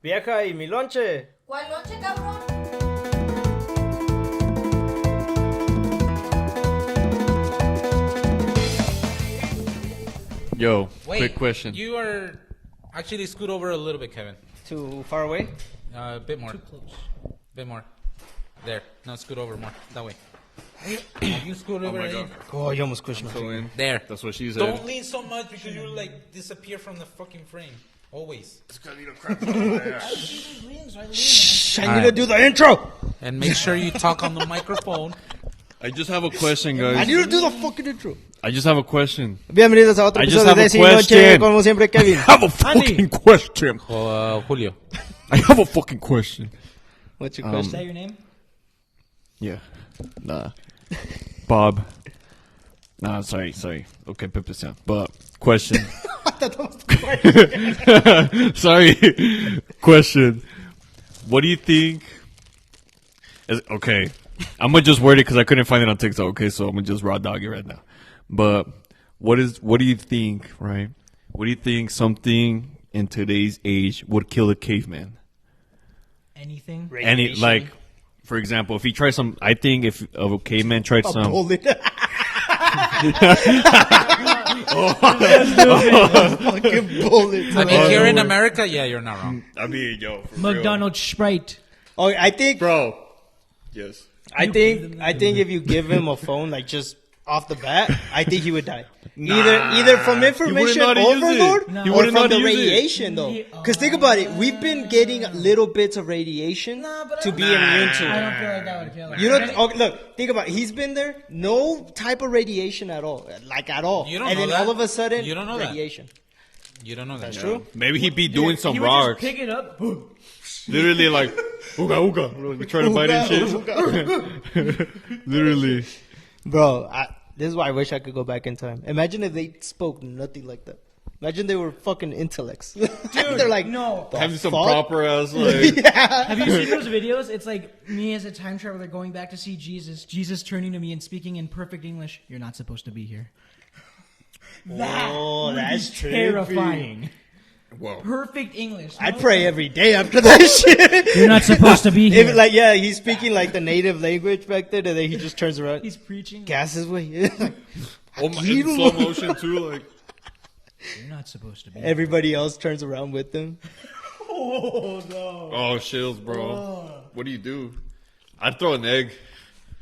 Vieja y mi lonche. ¿Cuál lonche, cabrón? Yo, Wait, quick question. You are actually scoot over a little bit, Kevin. Too far away? A bit more. Too close. Bit more. There. No, scoot over more. That way. You scoot over. my God. Oh, you almost squished my So in. There. That's what she said. Don't lean so much because you like disappear from the fucking frame. Always. Shh, I need to Alright. do the intro. And make sure you talk on the microphone. I just have a question, I guys. need to do the fucking intro. I just have a question. Bienvenidos a otro I just episodio have de a Sin Lonche, question. como siempre, Kevin. have a fucking question. Julio. I have a fucking question. What's your Is question? that your name? Yeah. Nah. Bob. Nah, sorry. Okay, Pepe San. But, question. Sorry. Question. What do you think? Okay. I'm going to just word it because I couldn't find it on TikTok. Okay, so I'm going to just raw dog it right now. But, what do you think, right? What do you think something in today's age would kill a caveman? Anything? Any, like, for example, if he tries some, I think if a caveman tried A some. bullet. Fucking bullet. I mean, here in America, yeah, you're not wrong. I mean, yo, for McDonald's Sprite. Oh, I think, bro. Yes. I think if you give him a phone, like just off the bat, I think he would die. Either from information know how to use it. overload No. He or wouldn't know from how the to use it. radiation, though. Because think about it, we've been getting little bits of radiation to be immune to I it. don't feel like that would kill him. You know, okay, look, think about it. He's been there, no type of radiation at all, like at all. You don't and know then that. all of a sudden, You don't know that. radiation. You don't know that. That's true. Maybe he'd be doing some He would rocks. just pick it up. Literally, like, ooga ooga. We're trying to bite and shit. Literally. Bro, this is why I wish I could go back in time. Imagine if they spoke nothing like that. Imagine they were fucking intellects. Dude, they're like, no. "The Having some fuck?" proper ass, like. Have you seen those videos? It's like me as a time traveler going back to see Jesus. Jesus turning to me and speaking in perfect English. You're not supposed to be here. That Oh, would that's be trippy. terrifying. Whoa. Perfect English. I no? pray every day after that shit. You're not supposed to be here. If, like, yeah, he's speaking like the native language back there, and then he just turns around. He's preaching. Gas his way. Oh my, in slow motion, too, like. You're not supposed to be. Everybody else turns around with him. Oh no. Oh, shills, bro. What do you do? I'd throw an egg.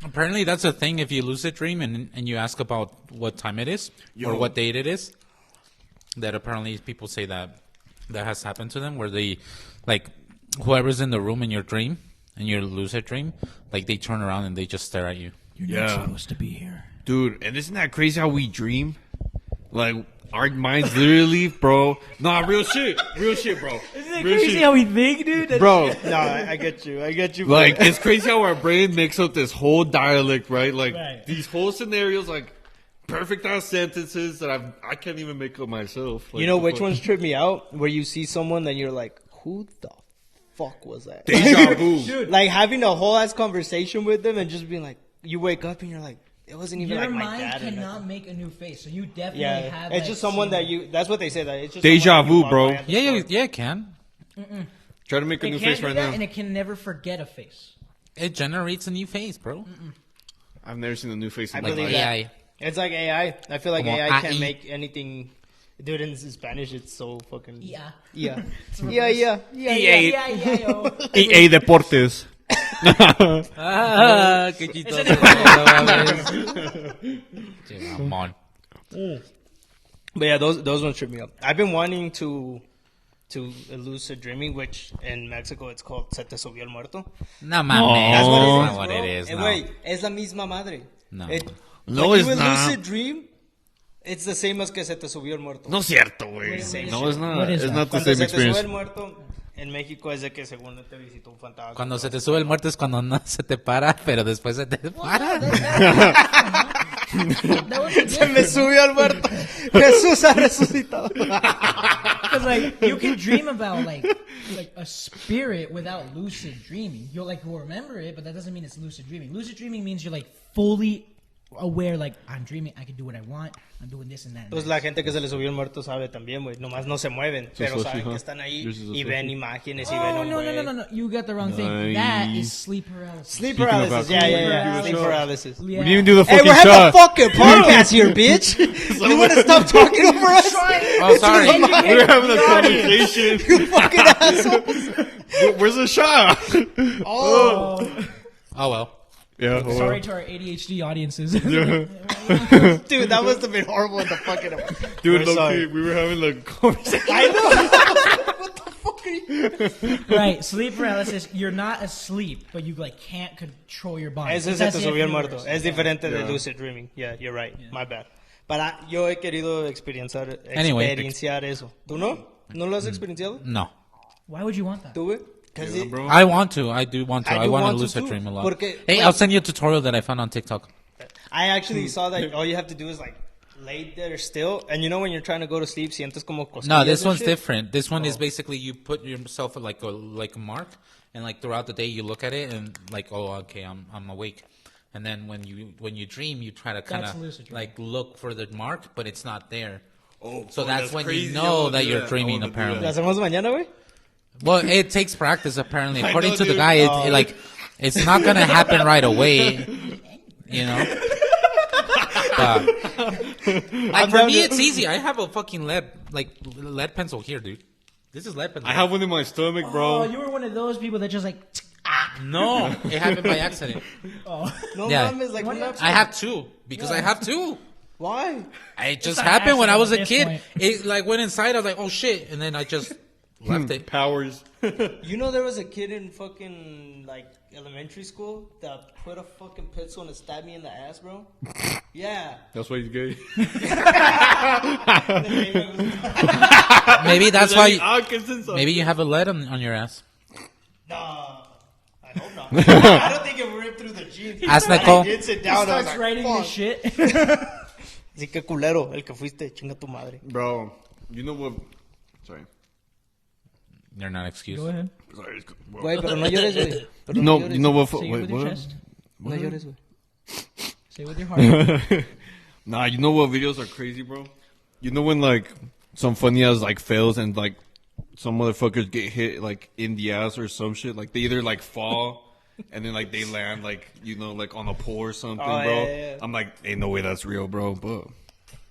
Apparently, that's a thing. If you lucid dream and you ask about what time it is or what date it is, that apparently people say that has happened to them, where they, like, whoever's in the room in your dream, in your lucid dream, like they turn around and they just stare at you. You're not supposed to be here. Dude, and isn't that crazy how we dream? Like, our minds literally, bro. Nah, real shit, bro. Isn't it Real crazy shit. how we think, dude? That's- Bro, No, I get you. like, it's crazy how our brain makes up this whole dialect, right? Like, Right. these whole scenarios, like, perfect ass sentences that I can't even make up myself. Like, You know the which fuck- ones trip me out? Where you see someone and you're like, who the fuck was that? Deja vu. Like having a whole ass conversation with them and just being like, you wake up and you're like, it wasn't even Your like my mind dad. or cannot nothing. make a new face, so you definitely Yeah, have. it's like, just someone seen that it. you. That's what they say. That it's just Deja someone that you vu, walk bro. by at the Yeah, store. it can. Try to make a It new can face do right that, now. and it can never forget a face. It generates a new face, bro. I've never seen a new face in I my believe life. that. AI. It's like AI. I feel like Como AI can't AI. make anything. Dude, in Spanish, it's so fucking. Yeah. Yeah. reverse. Yeah. EA. Yeah. EA Deportes. Ah, qué chistoso. Che, mamón. But yeah, those ones trip me up. I've been wanting to lucid dreaming, which in Mexico it's called Se te subió el muerto. No mames. That's what it is, That's what bro. it is. And No. wait, es la misma madre. No. No, when it's you will not. lucid dream, it's the same as que se te subió el muerto. No es cierto, güey. No, it's not. What is It's that? not the Cuando same se te sube experience. el muerto, en México es de que según te visitó un fantasma. Cuando se te sube el muerto es cuando no se te para, pero después se te para. Se me subió el muerto. Jesús ha resucitado. Because like you can dream about like a spirit without lucid dreaming. You'll remember it, but that doesn't mean it's lucid dreaming. Lucid dreaming means you're like fully aware, like, I'm dreaming, I can do what I want, I'm doing this and that. Pues la gente que se le subió el muerto sabe también, güey. Nomás no se mueven, pero saben que están ahí y ven imágenes y ven un güey. No. You got the wrong thing. That is sleep paralysis. Sleep paralysis, yeah. Sleep paralysis. Yeah. We didn't even do the Hey, fucking we're having shot. a fucking podcast here, bitch. You want to stop talking over us? Oh, sorry. We were having a conversation. You fucking assholes. Where's the shot? Oh well. Yeah. Sorry to our ADHD audiences. Dude, that must have been horrible in the fucking... Dude, We're sorry. we were having a conversation. I know. What the fuck are you... Right, sleep paralysis. You're not asleep, but you like can't control your body. Ese se te subió el muerto. Es diferente de lucid dreaming. Yeah, you're right. My bad. Pero yo he querido experienciar eso. ¿Tú no? ¿No lo has experienciado? No. Why would you want that? ¿Tú, güey? I want to. I do want to. I I do want want to to lucid too. dream a lot. Porque, Hey, I'll send you a tutorial that I found on TikTok. I actually saw that all you have to do is like lay there still, and you know when you're trying to go to sleep, sientes como cosquillas. No, this and one's shit? different. This one is basically you put yourself like a mark, and like throughout the day you look at it and like, oh, okay, I'm awake. And then when you dream, you try to kind That's of lucid dreaming. like look for the mark, but it's not there. Oh, So that's when crazy. you know that you're I dreaming. wanna do Apparently, ¿Lo hacemos mañana, güey? well, it takes practice. Apparently, I according know, to the dude. guy, it's not gonna happen right away. You know. Like for me, it's easy. I have a fucking lead pencil here, dude. This is lead pencil. I have one in my stomach, bro. Oh, you were one of those people that just like. No, it happened by accident. Oh. No Yeah. mames, like What una- I have two because I have two. Why? It just not happened when I was a accident at kid. this It like went inside. I was like, oh shit, and then I just left it. Powers. You know there was a kid in fucking like elementary school that put a fucking pencil and stabbed me in the ass, bro. Yeah. That's why he's gay. Maybe that's why. Maybe You have a lead on your ass. Nah. I hope not. I don't think it ripped through the jeans. Ask When Nicole. I did sit down, I was Starts like, writing fuck. this shit. Así que culero, el que fuiste, chinga tu madre. Bro, you know what? Sorry. You're not excused. Go ahead. Sorry. Güey, pero no llores, güey. Pero No, llores. you know what? Say it Wait, with your what? chest. No llores, güey. Say it with your heart. Nah, you know what videos are crazy, bro? You know when like some funny ass like fails and like some motherfuckers get hit like in the ass or some shit. Like they either like fall and then like they land like like on a pole or something, Oh, bro. yeah. I'm like, ain't no way that's real, bro. But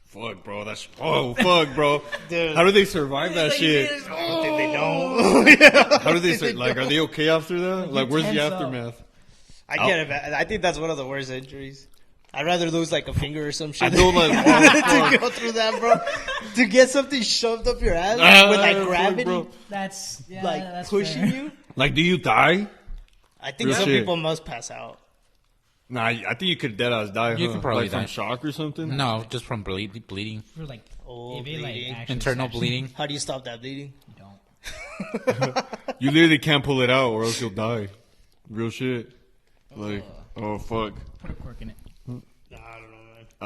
fuck, bro. That's fuck, bro. Dude. How do they survive that shit? I don't think they know. How do they like? Are they okay after that? Like, where's the tense up. aftermath? I get it, man. I think that's one of the worst injuries. I'd rather lose like a finger or some shit I know, like, to go through that, bro. To get something shoved up your ass with like fuck, gravity, bro. That's like that's pushing fair. you. Like, do you die? I think Real some shit. people must pass out. Nah, I think you could dead ass die. You huh? could probably like from die. shock or something. No, just from bleeding. For like, Oh, if it, like, bleeding. actually Internal stabs you, bleeding. How do you stop that bleeding? you don't. You literally can't pull it out, or else you'll die. Real shit. Like, oh fuck. Put a cork in it. Nah, I don't know,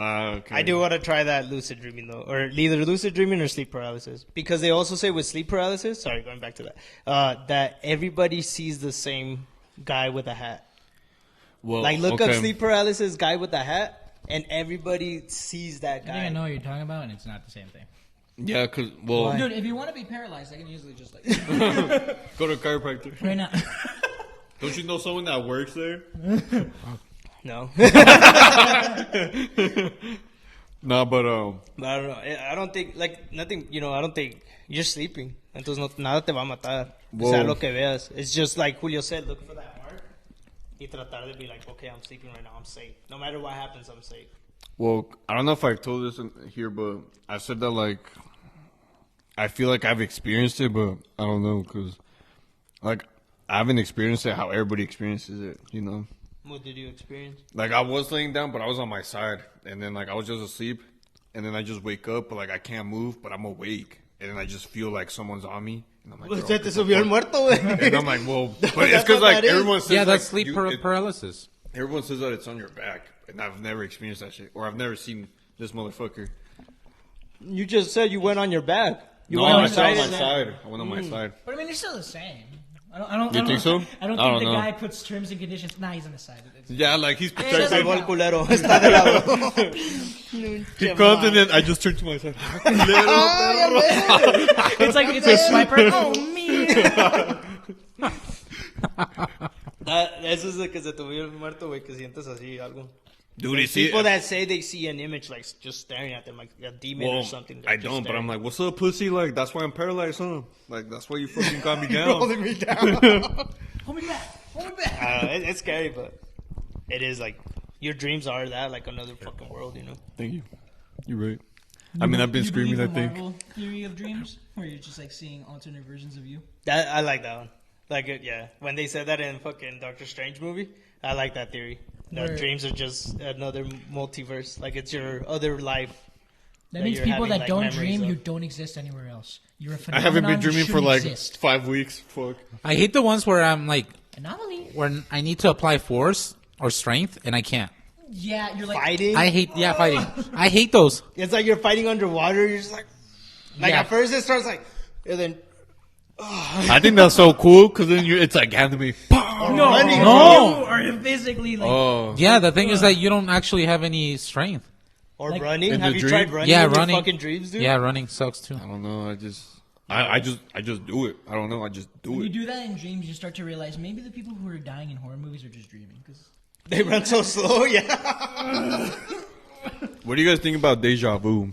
man. Okay. I do want to try that lucid dreaming though, or either lucid dreaming or sleep paralysis, because they also say with sleep paralysis. Sorry, going back to that. That everybody sees the same guy with a hat. Well, Like look okay. up sleep paralysis guy with a hat, and everybody sees that I think guy. I know what you're talking about, and it's not the same thing. Yeah, cause well, Dude, if you want to be paralyzed, I can easily just like go to a chiropractor. right now. Don't you know someone that works there? No, Nah, but I don't know. I don't think like nothing. I don't think you're sleeping. Entonces nada te va a matar. O sea, Whoa. lo que veas. It's just like Julio said. Look for that mark. Y tratar de be like, okay, I'm sleeping right now. I'm safe. No matter what happens, I'm safe. well, I don't know if I told this here, but I said that like I feel like I've experienced it, but I don't know because like I haven't experienced it how everybody experiences it. You know. What did you experience? Like I was laying down, but I was on my side, and then like I was just asleep, and then I just wake up, but like I can't move, but I'm awake, and then I just feel like someone's on me, and I'm like, Pues bro, se what te the subió el fuck? muerto, güey. And I'm like, well, but it's That's because what like that is. everyone says, Yeah, that's like, sleep paralysis. everyone says that it's on your back, and I've never experienced that shit, or I've never seen this motherfucker. You just said you went on your back. You No, went on I your sat on my side. side. I went on my side. But I mean, it's still the same. You think so? I don't I think don't the know. guy puts terms and conditions. Nah, he's on the side. Yeah, like he's Se protecting. salvó el culero. Está de lado. He comes and then I just turn to my side. It's like swiper. Oh man. Eso es de que se te vio el muerto, güey, que sientes así algo. Dude, you There's see, people that say they see an image like just staring at them like a demon well, or something. I don't, but I'm like, what's up, pussy? Like, that's why I'm paralyzed, huh? Like, that's why you fucking got me down. holding me down. Hold me back. Hold me back. I don't know, it's scary, but it is like your dreams are that like another fucking world, you know. Thank you. You're right. I mean, I've been You screaming, I believe the think. Marvel theory of dreams, where you're just like seeing alternate versions of you. That I like that one. Like it, yeah. When they said that in fucking Doctor Strange movie, I like that theory. That Where- dreams are just another multiverse. Like it's your other life. That That means you're people having, that like, don't memories dream, of. you don't exist anywhere else. You're a I phenomenon. haven't been you dreaming for shouldn't like exist. 5 weeks. Fuck. I hate the ones where I'm like, Anomaly. when I need to apply force or strength and I can't. Yeah, you're like Fighting. I hate, fighting. I hate those. It's like you're fighting underwater. You're just like Yeah. at first it starts like, and then I think that's so cool because then it's like anime. no, running. no, or physically like. Oh. Yeah, the thing is that you don't actually have any strength. or Like- running. In Have the you dream? tried running? Yeah, in running. Your fucking dreams, dude. Yeah, running sucks too. I don't know. I just do it. I don't know. I just do When you it. do that in dreams, you start to realize maybe the people who are dying in horror movies are just dreaming. Cause They run so slow. Yeah. What do you guys think about deja vu?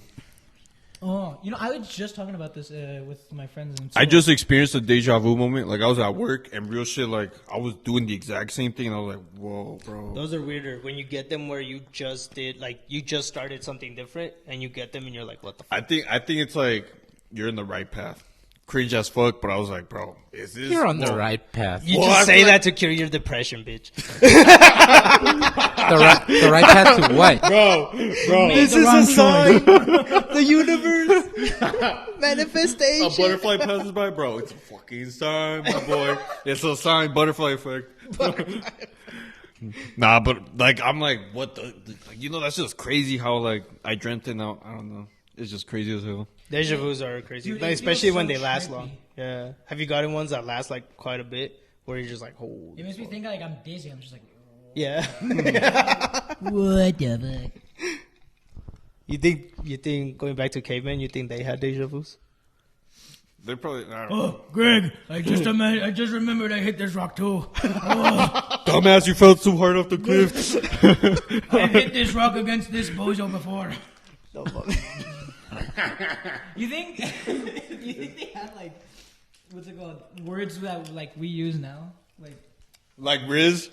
oh, you know, I was just talking about this with my friends. In I school. just experienced a deja vu moment. Like I was at work and real shit. Like I was doing the exact same thing, and I was like, "Whoa, bro!" Those are weirder when you get them where you just did like you just started something different and you get them and you're like, what the fuck? I think it's like you're in the right path. Cringe as fuck, but I was like, "Bro, is this?" You're on the whoa. right path. You Well, I just say feel that to cure your depression, bitch. The right path to what? bro. This the is wrong a sign. The universe. A Manifestation. butterfly passes by, bro. It's a fucking sign, my boy. It's a sign, butterfly effect. Nah, but like I'm like, what the like, you know? That's just crazy. How like I dreamt it now. I don't know. It's just crazy as hell. Deja vus are crazy, Dude, like, it especially feels when so they last trippy. long. Yeah. Have you gotten ones that last like quite a bit, where you're just like, It holy. makes me think like I'm dizzy. I'm just like, Yeah. what the fuck? You think going back to cavemen, you think they had deja vus? They're probably. I don't know. Oh, Greg, I just remembered I hit this rock too. Dumbass, you fell too hard off the cliff. I've hit this rock against this bozo before. No, fuck. You think? You think they had like, what's it called? Words that like we use now, like. Like Riz.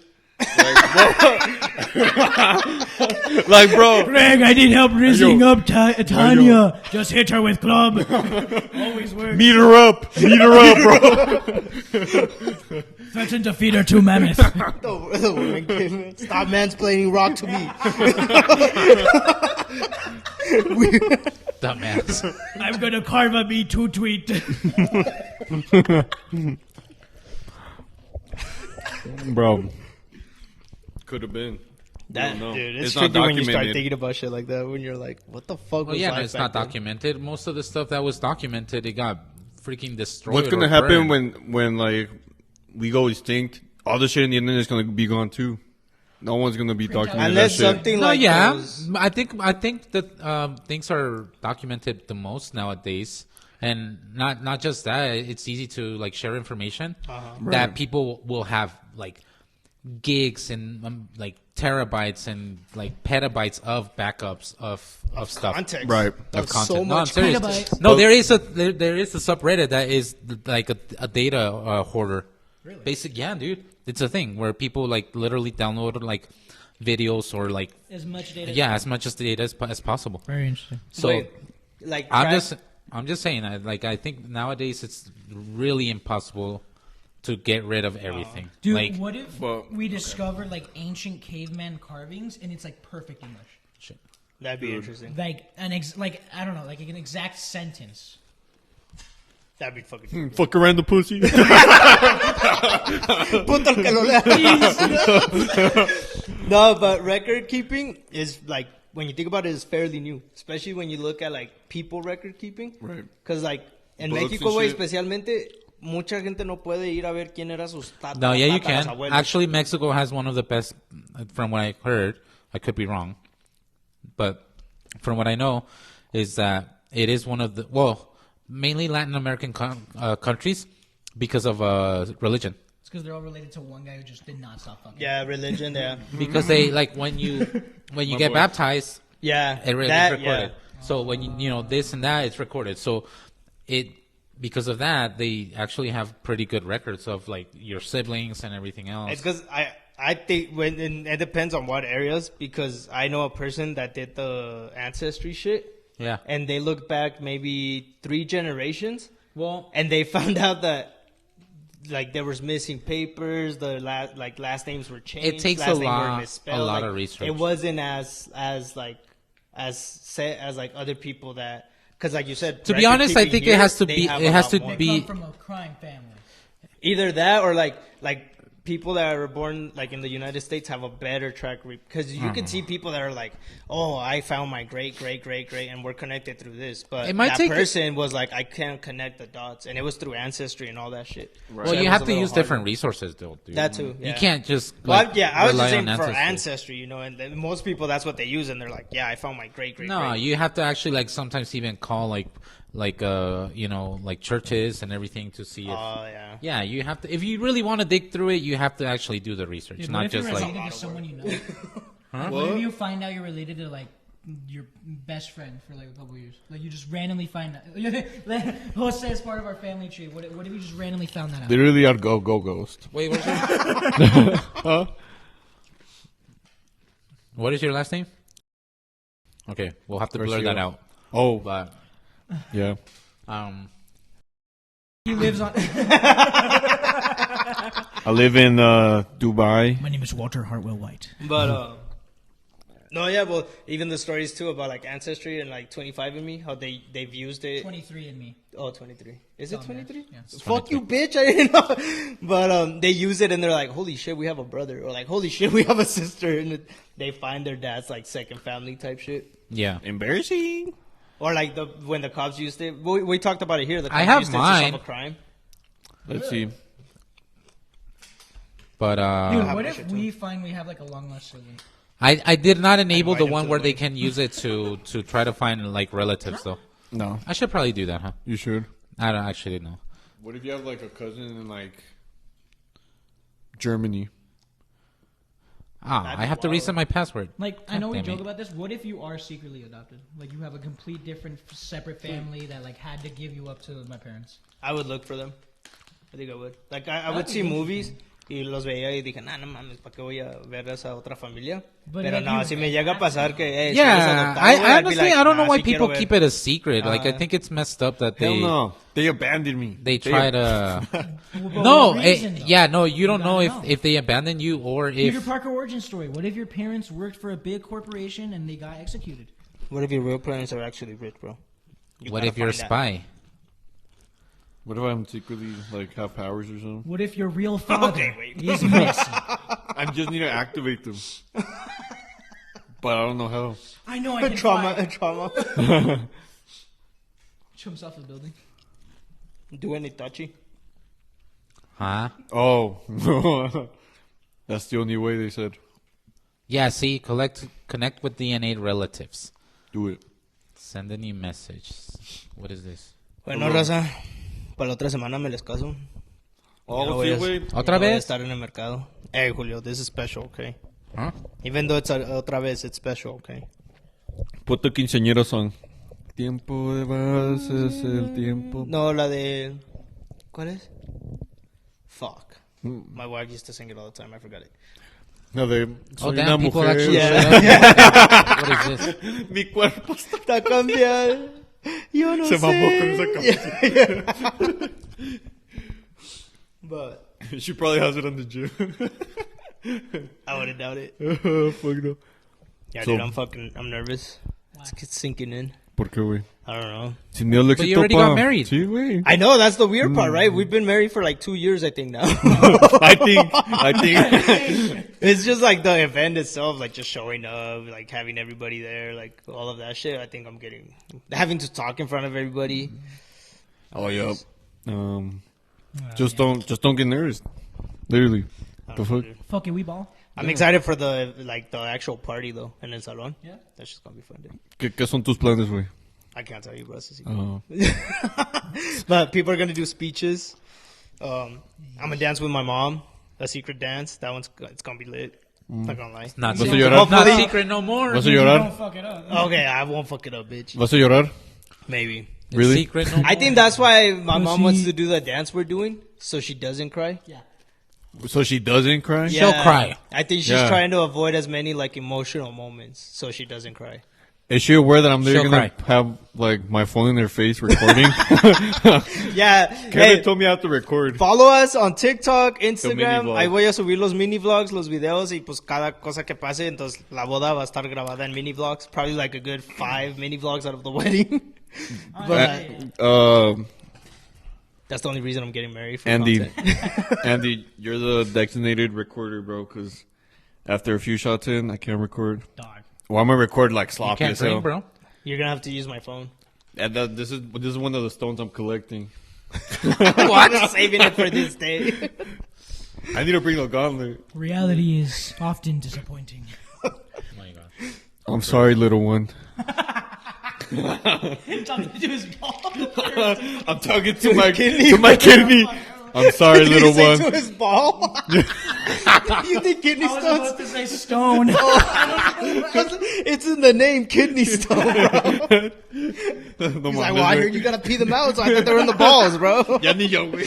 Like bro. Greg, I need help rizzing up Tanya. Just hit her with club. Always works. Meet her up, bro. Threaten to feed her to mammoth. The woman caveman. Stop mansplaining rock to me. Dumbass. I'm gonna carve a Me Too tweet. Bro. Could have been. That, I don't know. dude, it's not tricky when you start documented. thinking about shit like that. When you're like, what the fuck Well, was yeah, life no, it's back not then? documented. Most of the stuff that was documented, it got freaking destroyed. What's gonna or happen burned. when like we go extinct? All the shit in the internet is gonna be gone too. No one's gonna be documenting that Unless shit. something No, like yeah, those- I think that things are documented the most nowadays, and not just that. It's easy to like share information that people will have like gigs and like terabytes and like petabytes of backups of stuff. context. Right. Of Of content. so No, I'm much serious. Petabytes. No, there is a subreddit that is like a data hoarder. Really? Basic, yeah, dude. It's a thing where people like literally download like videos or like As much data. as much as data as possible. Very interesting. So Wait, like I'm track- just saying that like I think nowadays it's really impossible to get rid of everything. Dude, like what if Well, we discovered like ancient caveman carvings and it's like perfect English? shit. that'd be interesting. Like like I don't know, like an exact sentence. That'd be fucking. Fuck around the pussy. Puto el que lo lea. No, but record keeping is like when you think about it, is fairly new, especially when you look at like people record keeping. Right. Because like in Books Mexico, and way shit. especialmente, mucha gente no puede ir a ver quién era sus No, yeah, you can. tatarabuelos. Actually, Mexico has one of the best, from what I heard. I could be wrong. But from what I know, is that it is one of the, mainly Latin American countries because of religion. It's because they're all related to one guy who just did not stop fucking. Yeah, religion, yeah. Because they, like, when you get baptized, Yeah. it's recorded. Yeah. So when you know this and that, it's recorded. So because of that, they actually have pretty good records of like your siblings and everything else. It's because I think it depends on what areas, because I know a person that did the ancestry shit. Yeah. And they looked back maybe 3 generations. Well, And they found out that like there was missing papers, the last names were changed. It takes last a names were lot misspelled. of Like, research. It wasn't as set as like other people that, because like you said, to be honest, I think it has to be. It has to They be. come from a crime family. either that or like people that are born like in the United States have a better track record, because you can see people that are like, oh, I found my great and we're connected through this, but It might that take- person was like, I can't connect the dots, and it was through ancestry and all that shit. Right. Well, So it you was have a to little use harder. different resources, though. Dude. That too, yeah. You can't just. Well, Like, yeah, I was just rely saying on for ancestry. ancestry, you know, and then most people that's what they use, and they're like, yeah, I found my great. No, you have to actually like sometimes even call like you know, like churches and everything to see if. Oh yeah. Yeah, you have to. If you really want to dig through it, you have to actually do the research, Dude, not what if just you're like. related to someone you know? Huh? What if you find out you're related to like your best friend for like a couple years? Like you just randomly find out. Like, Jose is part of our family tree. What if you just randomly found that out? Literally, I'd go ghost. Wait, what's your? What is your last name? Okay, we'll have to blur Garcia. that out. Oh, But yeah. He lives on. I live in Dubai. My name is Walter Hartwell White. But no, yeah, well, even the stories too about like ancestry and like 25andMe, how they've used it. 23 and me. Oh, 23. Is it Oh, man. 23? Yeah. Fuck you, bitch. I didn't know. But they use it and they're like, holy shit, we have a brother. Or like, holy shit, we have a sister. And they find their dad's like second family type shit. yeah, Embarrassing. Or like when the cops used it. We talked about it here. The cops I have used it to mine. solve a crime. Let's see. but Dude, have what that if shit, too. we find we have like a long lost sibling? I did not enable the Invite him one to where the they wedding. can use it to try to find like relatives though. No, I should probably do that, huh? you should. I don't actually know. What if you have like a cousin in like Germany? I have to reset my password. Like, I know we damn joke it. about this. What if you are secretly adopted? Like, you have a complete different, separate family that, like, had to give you up to my parents. I would look for them. I think I would. Like, I would That'd see be movies y los veía y dije, no mames, ¿para qué voy a ver a esa otra familia? But Pero like no, you si me llega a pasar que, si eres Yeah, adoptado, I güey, I'd be honestly like, I don't know nah, why sí people quiero keep ver. it a secret. Like I think it's messed up that Hell they no. They abandoned me. they try to. Well, but No, what reason, though? yeah, no, you don't gotta know know. if they abandon you or Peter if. Parker origin story. What if your parents worked for a big corporation and they got executed? What if your real parents are actually rich, bro? What gotta if you're a find that. spy? What if I'm secretly like have powers or something? What if your real father Okay, wait. is missing? I just need to activate them. But I don't know how. I know I can Trauma. fly. Jumps off the building. Do any touchy? Huh? Oh. That's the only way they said. Yeah. See, connect with DNA relatives. Do it. Send a new message. What is this? Bueno, raza, para la otra semana me les caso. Oh, voy sí, a- güey. ya ¿Otra no voy a vez? estar en el mercado. Hey, Julio, this is special, okay? Huh? Even though it's otra vez, it's special, okay? Puto quinceañero song. Tiempo de vals es el tiempo. No, la de... ¿Cuál es? Fuck. Mm. My wife used to sing it all the time. I forgot it. No, de Oh, soy damn, una people mujer. actually Yeah. shut up. What is this? Mi cuerpo está... Está cambiado. Yo no Se sé. mamó con esa canción. But She probably has it on the gym. I wouldn't doubt it. Fuck no. Yeah, So- dude, I'm nervous. It's sinking in. ¿Por qué, güey? I don't know. Sin miedo al But you éxito, already pa. got married. Sí, güey. I know, that's the weird part, right? We've been married for like 2 years, I think, now. I think. It's just like the event itself, like just showing up, like having everybody there, like all of that shit. I think having to talk in front of everybody. Oh, yeah. Just don't get nervous. Literally. The fuck? Fuck it, we ball. I'm excited for the actual party though in el salon. Yeah. That's just gonna be fun, dude. ¿Qué son tus planes, güey? I can't tell you, bro. It's a Oh. secret. But people are gonna do speeches. I'm gonna dance with my mom. A secret dance. It's gonna be lit. Not gonna lie. Not ¿Vas a secret. llorar? Not secret no more. ¿Vas a Don't llorar? fuck it up. Okay, I won't fuck it up, bitch. ¿Vas a llorar? Maybe. It's Really? secret no more. I think that's why my mom Pussy. wants to do the dance we're doing, so she doesn't cry. Yeah. So she doesn't cry? She'll cry. I think she's Yeah. trying to avoid as many like emotional moments, so she doesn't cry. Is she aware that I'm literally She'll gonna have like my phone in their face recording? Yeah. Kevin Hey, told me I have to record. follow us on TikTok, mini Instagram. vlog. Ahí voy a subir los mini vlogs, los videos, y pues cada cosa que pase, entonces la boda va a estar grabada en mini vlogs. Probably like a good 5 mini vlogs out of the wedding. But that's the only reason I'm getting married. For Andy, content. Andy, you're the designated recorder, bro. Because after a few shots in, I can't record. Dog. Well, I'm gonna record like You sloppy can't as hell. drink, bro. You're gonna have to use my phone. And this is one of the stones I'm collecting. I'm saving it for this day. I need to bring a gauntlet. Reality is often disappointing. Oh my God. I'm sorry, little one. Talking to his ball. I'm talking to my kidney. I'm sorry, little Did you say one. to his ball? You think kidney I was stones? about to say stone. It's in the name, kidney stone, bro. No He's like, mames, well, I güey. heard you gotta pee them out, so I thought they were in the balls, bro. Ya ni yo, güey.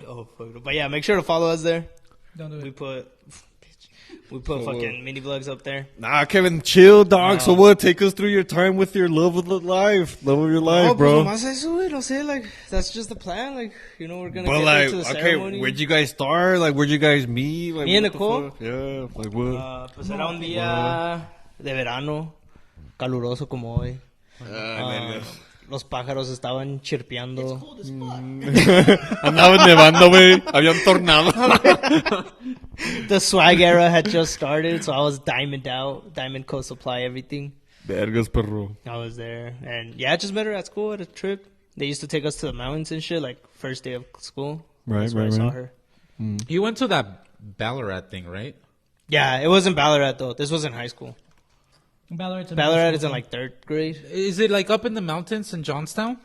Oh, fuck. But yeah, make sure to follow us there. Don't do We it. put fucking mini vlogs up there. Nah, Kevin, chill, dog. No. So what? Take us through your time with your love of the life. Love of your life, Oh, bro. pues nomás eso, güey, no sé, like, that's just the plan, like, you know, we're gonna But get like, there to the okay, ceremony. where'd you guys start? Like, where'd you guys meet? Like, Me and what the Nicole? fuck? Yeah, like what? Pues era un día de verano, caluroso como hoy. vergas. Los pájaros estaban chirpeando. Andaba nevando, güey. Había un tornado. The swag era had just started, so I was diamond out, Diamond Co. Supply, everything. Vergas, perro. I was there, and yeah, I just met her at school at a trip. They used to take us to the mountains and shit, like first day of school. Right, That's where right, I saw right. her. You went to that Ballarat thing, right? Yeah, it wasn't Ballarat though. This was in high school. Ballarat's Ballarat is in like 3rd grade. Is it like up in the mountains in Johnstown?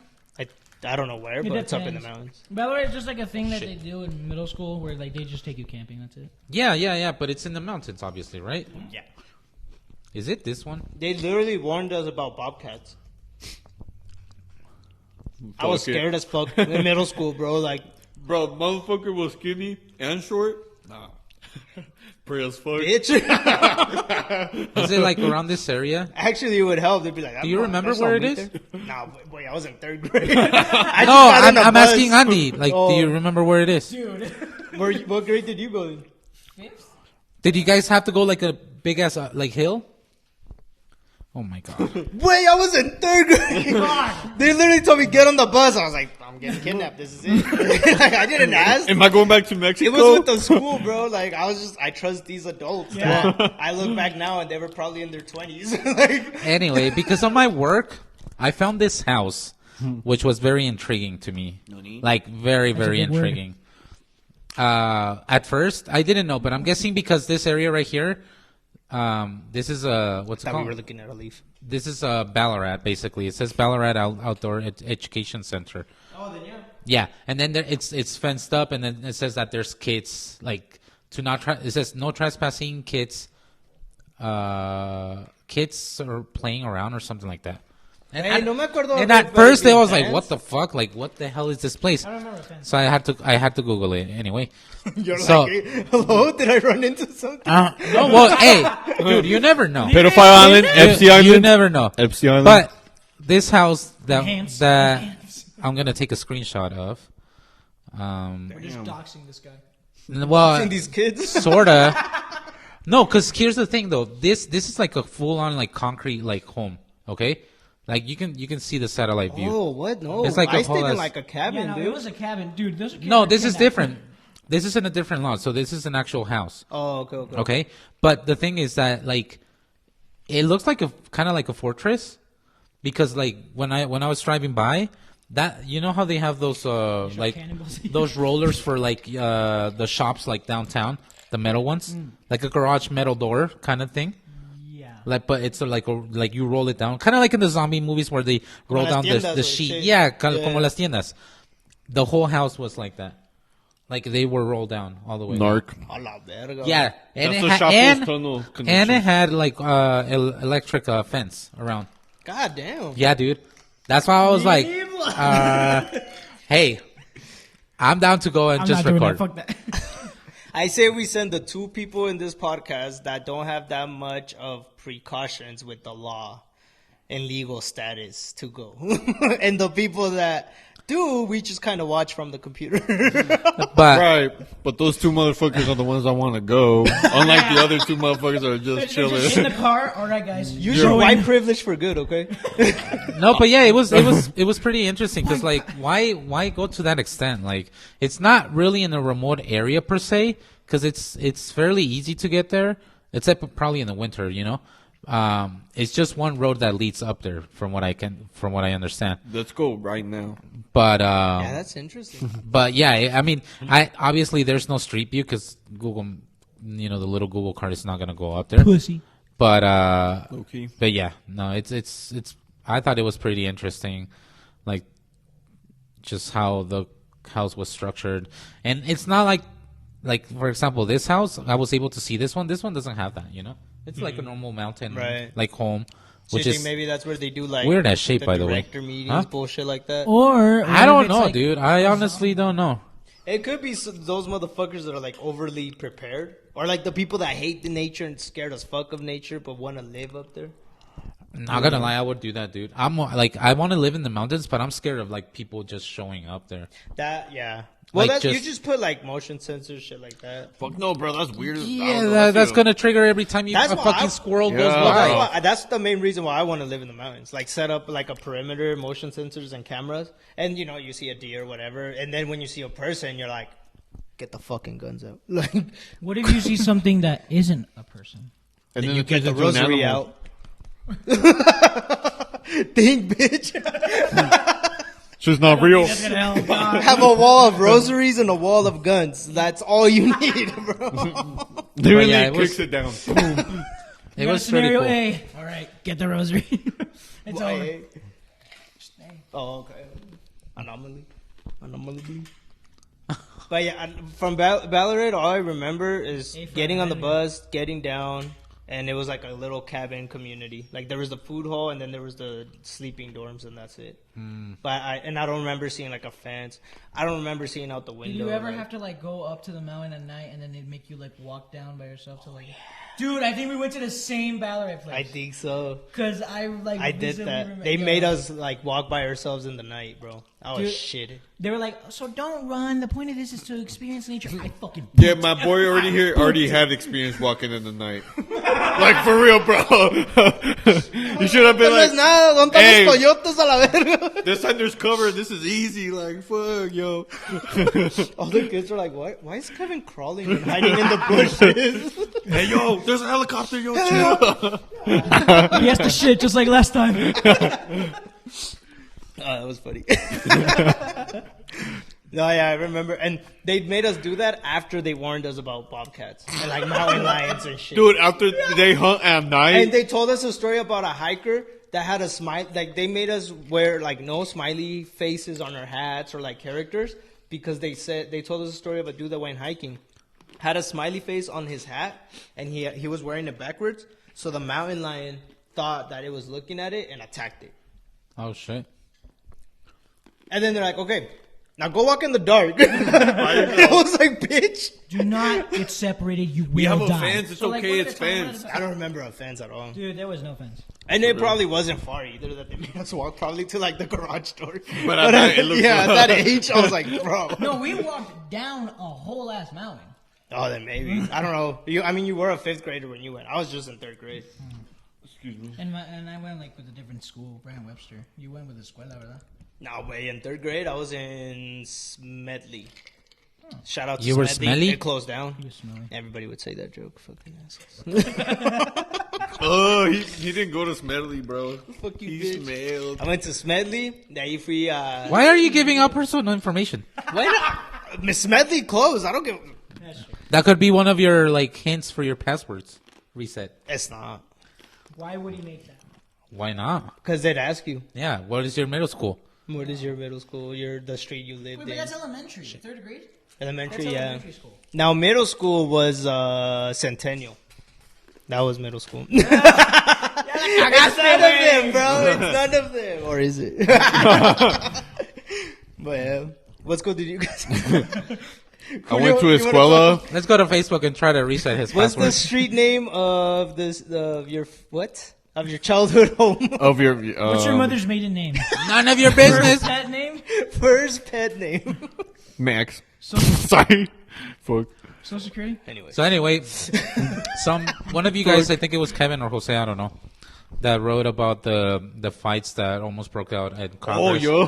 I don't know where, It but it's up in the depends. mountains. Ballarat is just like a thing that they do in middle school where like they just take you camping. That's it. Yeah. But it's in the mountains, obviously, right? Yeah. Is it this one? They literally warned us about bobcats. I was Fuck it. scared as fuck in middle school, bro. Like, Bro, motherfucker was skinny and short. Nah. Pretty as fuck. bitch. Is it like around this area? Actually, it would help. They'd be like, Do you remember "There's where no it meat is?" there." Nah, boy, I was in 3rd grade. I just No, got on a I'm bus. asking Andy. Like, do you remember where it is? Dude. What grade did you go in? Did you guys have to go like a big ass like hill? Oh my god! Wait, I was in 3rd grade. They literally told me get on the bus. I was like, I'm getting kidnapped. This is it. Like, I didn't ask. Am I going back to It Mexico? was with the school, bro. Like, I trust these adults. Yeah. I look back now and they were probably in their 20s. Like, Anyway, because of my work, I found this house, which was very intriguing to me. Like very, very big word. intriguing. At first, I didn't know, but I'm guessing because this area right here, this is what's it thought we called? were looking at a leaf. This is Ballarat, basically. It says Ballarat Outdoor Education Center. Oh, then yeah. Yeah, and then it's fenced up, and then it says that there's kids like to not. It says no trespassing. Kids are playing around or something like that. And, Hey, no me acuerdo and of at it first, I being was like, fenced. "What the fuck? Like, what the hell is this place?" I don't remember fence. So I had to Google it anyway. You're So- like, hey, hello, did I run into something? No, well, hey, dude, you never know. Pedophile Island, FC Island. You never know. FC Island. But this house Enhance. that Enhance. I'm gonna take a screenshot of. We're just doxing this guy. Well, Seeing these kids? sorta. No, because here's the thing though. This is like a full on like concrete like home. Okay, like you can see the satellite view. Oh, what? No. It's like I a whole stayed in ass- like a cabin, Yeah, no, dude. it was a cabin, dude. Those kids No, were this is kidnapped. different. This is in a different lot. So this is an actual house. Oh, okay, okay. Okay, but the thing is that like it looks like a kind of like a fortress because like when I was driving by, That you know how they have those like cannibals. those rollers for like the shops like downtown, the metal ones, like a garage metal door kind of thing. Yeah. Like, but it's like you roll it down, kind of like in the zombie movies where they roll down the sheet. shit. Yeah, como las tiendas. The whole house was like that. Like they were rolled down all the way. Narc. A la verga. Yeah, and That's it, the shop and, was tunnel and it had like electric fence around. God damn. Yeah, dude. That's why I was like, hey, I'm down to go and I'm just not doing record. that. Fuck that. I say we send the 2 people in this podcast that don't have that much of precautions with the law and legal status to go. And the people that do, we just kind of watch from the computer. But Right, but those 2 motherfuckers are the ones I want to go. Unlike the other 2 motherfuckers that are just They're just in chilling. the car. All right, guys. Use your white privilege for good, okay? no, but yeah, it was pretty interesting because like, why go to that extent? Like, it's not really in a remote area per se because it's fairly easy to get there, except probably in the winter, you know. It's just one road that leads up there, from what I understand. Let's go right now. But Yeah, that's interesting. but yeah, I mean, I obviously there's no street view because Google, you know, the little Google card is not gonna go up there. Pussy. But Okay. but yeah, no, it's. I thought it was pretty interesting, like just how the house was structured, and it's not like for example, this house I was able to see this one. This one doesn't have that, you know. It's like a normal mountain, Right. like home, So which you is think maybe that's where they do like weird as shape, by the way. director meetings, Huh? bullshit like that? Or I don't if it's know, like- dude. I honestly don't know. It could be those motherfuckers that are like overly prepared, or like the people that hate the nature and scared as fuck of nature but want to live up there. Not gonna lie, I would do that, dude. I'm like, I want to live in the mountains, but I'm scared of like people just showing up there. That Well, Like, you just put like motion sensors, shit like that. Fuck no, bro. That's weird. Yeah, that's gonna trigger every time That's a why fucking I- squirrel Yeah. goes Well, by. That's the main reason why I want to live in the mountains. Like set up like a perimeter, motion sensors and cameras, and you know you see a deer, or whatever, and then when you see a person, you're like, get the fucking guns out. Like What if you see something that isn't a person? And then you it get turns the into an rosary animal. out. Think, bitch. She's not real. Have a wall of rosaries and a wall of guns. That's all you need, bro. Literally yeah, it kicks was- it down. It was pretty scenario cool. A. All right, get the rosary. It's over. Why? Oh, okay. Anomaly. But yeah, from Ballarat, all I remember is A for getting on the Amelia. bus, getting down, and it was like a little cabin community. Like there was the food hall, and then there was the sleeping dorms, and that's it. But I don't remember seeing like a fence. I don't remember seeing out the Did window. you ever like- have to like go up to the mountain at night and then they'd make you like walk down by yourself to like? Dude, I think we went to the same Ballarat I place. think so. Cause I like I did visibly that. remember- They Yo, made us like walk by ourselves in the night, bro. I was Dude. shitted. They were like, so don't run. The point of this is to experience nature. I fucking Yeah, my boy already had experience walking in the night. Like for real, bro. You should have been No es like, nada, ¿dónde hey. están los coyotes a la verga? this time there's cover. This is easy. Like fuck, yo. All the kids are like, why is Kevin crawling and hiding in the bushes? Hey, yo, there's a helicopter, yo. Chill. Yes, the shit, just like last time. Oh, that was funny. No, yeah, I remember. And they made us do that after they warned us about bobcats and like mountain lions and shit. Dude, after they hunt at night. And they told us a story about a hiker that had a smile. Like they made us wear like no smiley faces on our hats or like characters because they told us a story of a dude that went hiking, had a smiley face on his hat, and he was wearing it backwards. So the mountain lion thought that it was looking at it and attacked it. Oh shit! And then they're like, okay, now go walk in the dark. I was like, bitch. Do not get separated. You will we have a die. fence. It's So, like, okay. what It's are they talking fence. about? I don't remember a fence at all. Dude, there was no fence. And it probably wasn't far either that they made us walk probably to like the garage door. But at night, it looked yeah, at that age, I was like, bro. No, we walked down a whole ass mountain. Oh, then maybe. I don't know. You were a 5th grader when you went. I was just in 3rd grade. Excuse me. And I went like with a different school, Brand Webster. You went with the escuela, ¿verdad? No, way in 3rd grade, I was in Smedley. Shout out to You were Smedley. smelly? It closed down. You were smelly. Everybody would say that joke. Fucking assholes. Oh, he didn't go to Smedley, bro. Fuck you, He bitch. smelled. I went to Smedley. De ahí fui a... Why are you giving out personal information? Why not? Miss Smedley closed. I don't give... That could be one of your like hints for your passwords. Reset. It's not. Why would he make that? Why not? Because they'd ask you, Yeah. What is your middle school? what is your middle school? The street you lived Wait, but in. that's elementary. 3rd grade? Elementary, That's yeah. elementary school. Now, middle school was Centennial. That was middle school. It's none of them, bro. It's none of them. Or is it? But yeah. What school did you guys I went to Escuela. Let's go to Facebook and try to reset his What's the password. street name of this? Your what? Of your childhood home? Of your What's your mother's maiden name? None of your First business. pet name? First pet name. Max. Social, Sorry. Fuck. Social Security? Anyway. So anyway, one of you guys, I think it was Kevin or Jose, I don't know, that wrote about the fights that almost broke out at Oh, Congress. yo.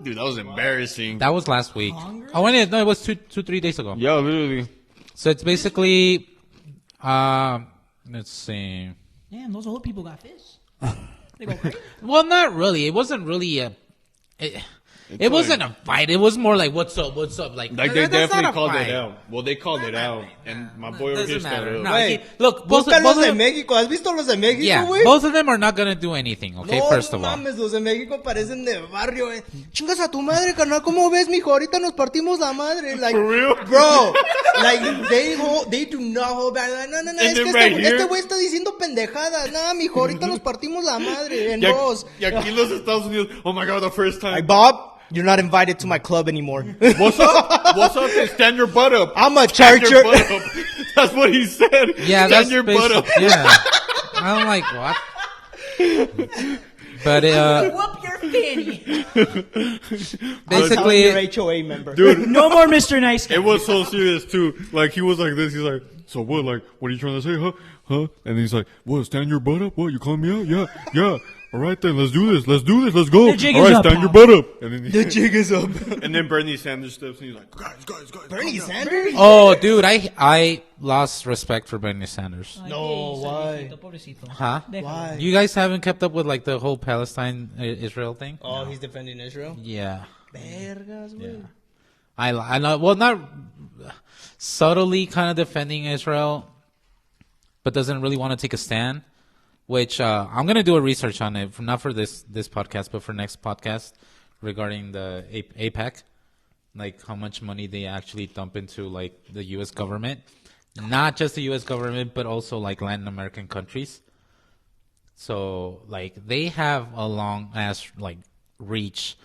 Dude, that was embarrassing. That was last week. Congress? Oh, wait, no, it was 3 days ago. Yeah, literally. So it's basically, let's see. Damn, those old people got fists. They go crazy. Well, not really. It wasn't really it wasn't a fight. It was more like, what's up? Like Like, they that's not definitely a called fight. it out. Well, they called it out. And my boy over here Doesn't matter. started No, up. Wait, look, both busca los of de them, México. ¿Has visto los de México, yeah, güey? both of them are not gonna do anything. Okay, No, first no of all. mames, los de México parecen de barrio, eh. Chingas a tu madre, carnal. ¿Cómo ves, mijo? Ahorita nos partimos la madre. Like, For real? bro, like, they do not hold back. Like, no, And es que then right here- este güey está diciendo pendejadas. Nah, mijo, ahorita nos partimos la madre. En Y dos. aquí en los Estados Unidos, oh my god, the first time. Like, Bob, you're not invited to my club anymore. What's up? What's up? Then stand your butt up. I'm a Stand your charger. butt up. That's what he said. Yeah, stand that's your butt up. Yeah, I'm like what? But Whoop your fanny. Basically, your basically, HOA member. Dude, No more Mr. Nice Guy. it was so serious too. Like he was like this. He's like, so what? Like, what are you trying to say? Huh? And he's like, what? Stand your butt up? What? You calling me out? Yeah. All right then, let's do this. Let's go. The jig All is right, up, stand your pal. butt up. And then The jig is up. and then Bernie Sanders steps and he's like, guys. Bernie calm down." Sanders? oh, dude, I lost respect for Bernie Sanders. Ay, No, ¿qué hizo, why? viejito? Pobrecito. Huh? Déjalo. Why? You guys haven't kept up with like the whole Palestine Israel thing? Oh, he's defending Israel? Yeah. Vergas, güey. I know. Well, not subtly kind of defending Israel, but doesn't really want to take a stand. Which I'm gonna do a research on it, not for this podcast, but for next podcast regarding the APEC, like how much money they actually dump into like the U.S. government, not just the U.S. government, but also like Latin American countries. So like they have a long ass like reach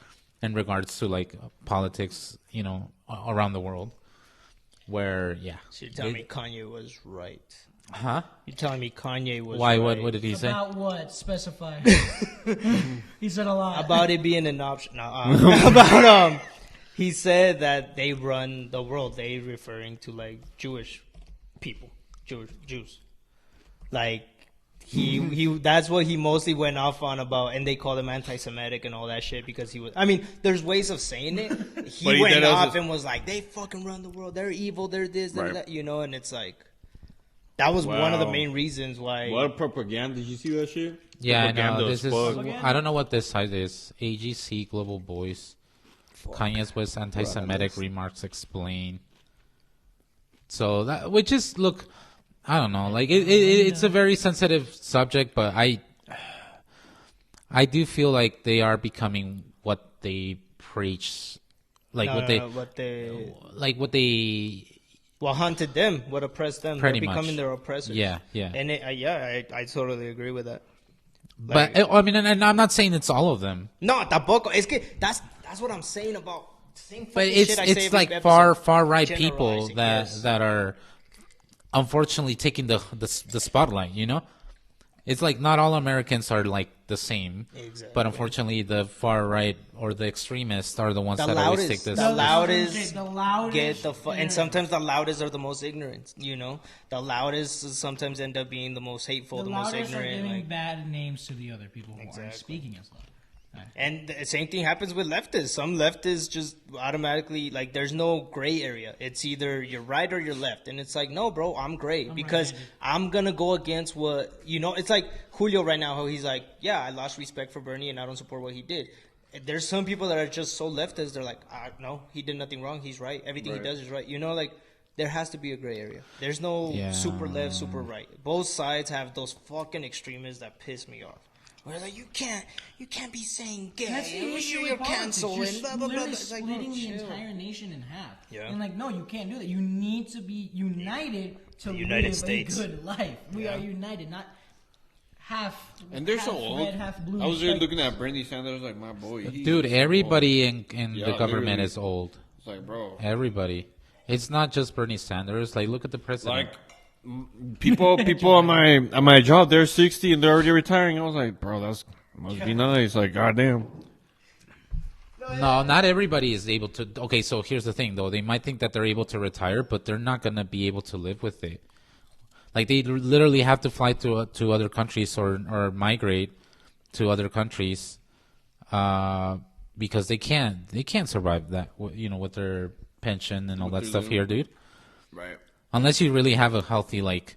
in regards to like politics, you know, around the world. Where So you're telling me Kanye was right. Huh? You're telling me Kanye was Why? right. What did he say? About what? Specify. He said a lot. About it being an option. No, about he said that they run the world. They referring to like Jewish people, Jews. Like he that's what he mostly went off on about, and they called him anti-Semitic and all that shit because he was. I mean, there's ways of saying it. But He he went did off also- and was like, they fucking run the world. They're evil. They're this. They're Right. that. You know, and it's like. That was one of the Wow. main reasons why. What propaganda? Did you see that shit? Yeah, I know. Propaganda This as is. fuck. I don't know what this site is. AGC Global Boys. Kanye's West anti-Semitic remarks explain. So that, which is, look, I don't know. Like it's a very sensitive subject, but I do feel like they are becoming what they preach, like No, what no, they, no, what they. like what they. What hunted them, what oppressed them. Pretty They're becoming much. their oppressors. Yeah, yeah. And I totally agree with that. But I mean, and I'm not saying it's all of them. No, tampoco. Es que that's what I'm saying about same But fucking it's shit I say it's every like episode. far right people Generalizing, that yes. that are unfortunately taking the spotlight. You know, it's like not all Americans are like the same. Exactly. But unfortunately, the far right or the extremists are the ones The that always take loudest, this. the loudest, The loudest. get the and sometimes the loudest are the most ignorant. You know, the loudest sometimes end up being the most hateful, The the most loudest are ignorant. giving Like, bad names to the other people who aren't Exactly. speaking as loud. And the same thing happens with leftists. Some leftists just automatically, like, there's no gray area. It's either you're right or you're left. And it's like, no, bro, I'm gray. Because I'm going to go against what, it's like Julio right now, how he's like, yeah, I lost respect for Bernie and I don't support what he did. There's some people that are just so leftist, they're like, no, he did nothing wrong. He's right. Everything he does is right. Like, there has to be a gray area. There's no super left, super right. Both sides have those fucking extremists that piss me off. Where like you can't be saying gay. That's the issue You're with politics. canceling. You're Blah blah blah. literally It's like, splitting bro, the chill. entire nation in half. Yeah. And like, no, you can't do that. You need to be united to United live States. a good life. We are united, not half. And they're half so old. red, half blue. I was there Like, looking at Bernie Sanders, like, my boy. Dude, everybody in Yeah, the government literally. is old. It's like, bro. Everybody. It's not just Bernie Sanders. Like, look at the president. Like, people on my job, they're 60 and they're already retiring. I was like, bro, must be nice. Like, goddamn. No, not everybody is able to. Okay, so here's the thing, though. They might think that they're able to retire, but they're not going to be able to live with it. Like, they literally have to fly to other countries or migrate to other countries because they can't survive that, with their pension and all that stuff here, dude. Right. Unless you really have a healthy, like,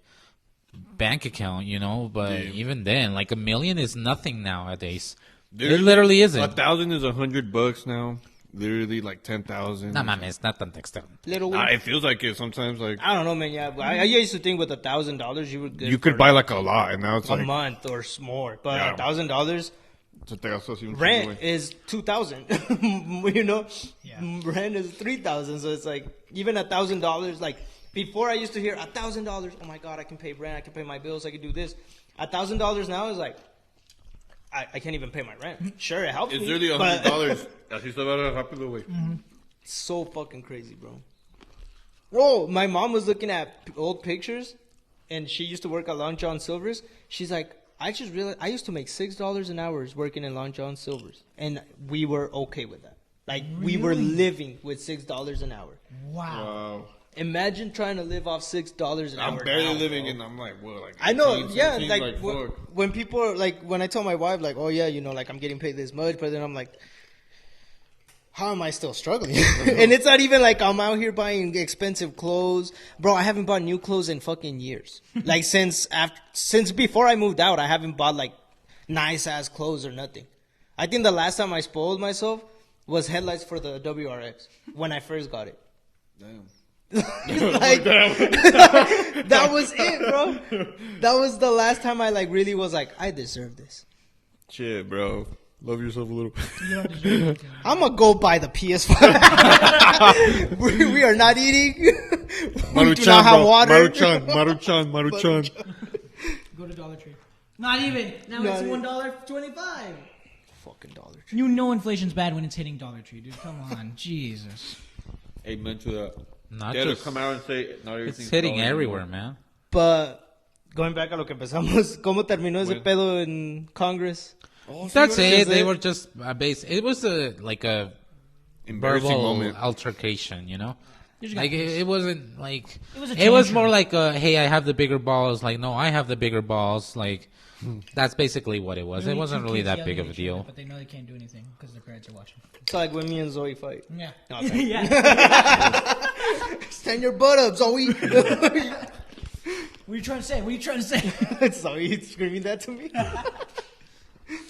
bank account, but even then, like, $1 million is nothing nowadays. It literally isn't. 1,000 is $100 now. Literally, like 10,000. No mames, not tan textile. It feels like it sometimes. Like, I don't know, man. Yeah, I used to think with $1,000 you were good. you could buy like a lot, and now it's a like month or more. But Yeah. $1,000 $1,000 rent is $2,000. Yeah. Rent is $3,000. So it's like even $1,000. Like before, I used to hear $1,000. Oh my god, I can pay rent. I can pay my bills. I can do this. $1,000 now is like I can't even pay my rent. Sure, it helps. It's me, literally but $100. Así se va rápido, güey. so fucking crazy, bro. Bro, my mom was looking at old pictures, and she used to work at Long John Silver's. She's like, I just realized I used to make $6 an hour working in Long John Silver's, and we were okay with that. Like we were living with $6 an hour. wow. Wow. Imagine trying to live off $6 an hour. I'm barely now, living, bro. and I'm like, what? Like, I know, 18, yeah. 17, Like fuck. when people are like, when I tell my wife, like, oh yeah, like I'm getting paid this much, but then I'm like, how am I still struggling? And it's not even like I'm out here buying expensive clothes, bro. I haven't bought new clothes in fucking years. Like since before I moved out, I haven't bought like nice ass clothes or nothing. I think the last time I spoiled myself was headlights for the WRX when I first got it. Damn. Like, that was it, bro. That was the last time I like really was like, I deserve this. Shit, bro. Love yourself a little. You don't deserve it. I'm gonna go buy the PS5. we are not eating. We do not have water. Maruchan. Go to Dollar Tree. Not even. Now Not it's even. $1.25. Fucking Dollar Tree. You know inflation's bad when it's hitting Dollar Tree, dude. Come on, Jesus. Amen to that. Not They had to just, come out and say, not everything's it's hitting going everywhere, anymore. man. But going back a lo que empezamos, ¿cómo terminó ese Bueno. pedo en Congress? Oh, That's sí, it. is They it. were just it was a embarrassing verbal moment. altercation, Just Like got this. it wasn't like It was a it was tantrum. more like hey, I have the bigger balls. Like no, I have the bigger balls. Like that's basically what it was. It Really wasn't two really kids that big yelling of a at each other, deal. But they know they can't do anything because their parents are watching. It's like when me and Zoe fight. Yeah. Okay. Yeah. Stand your butt up, Zoe. What are you trying to say? What are you trying to say? Zoe screaming that to me.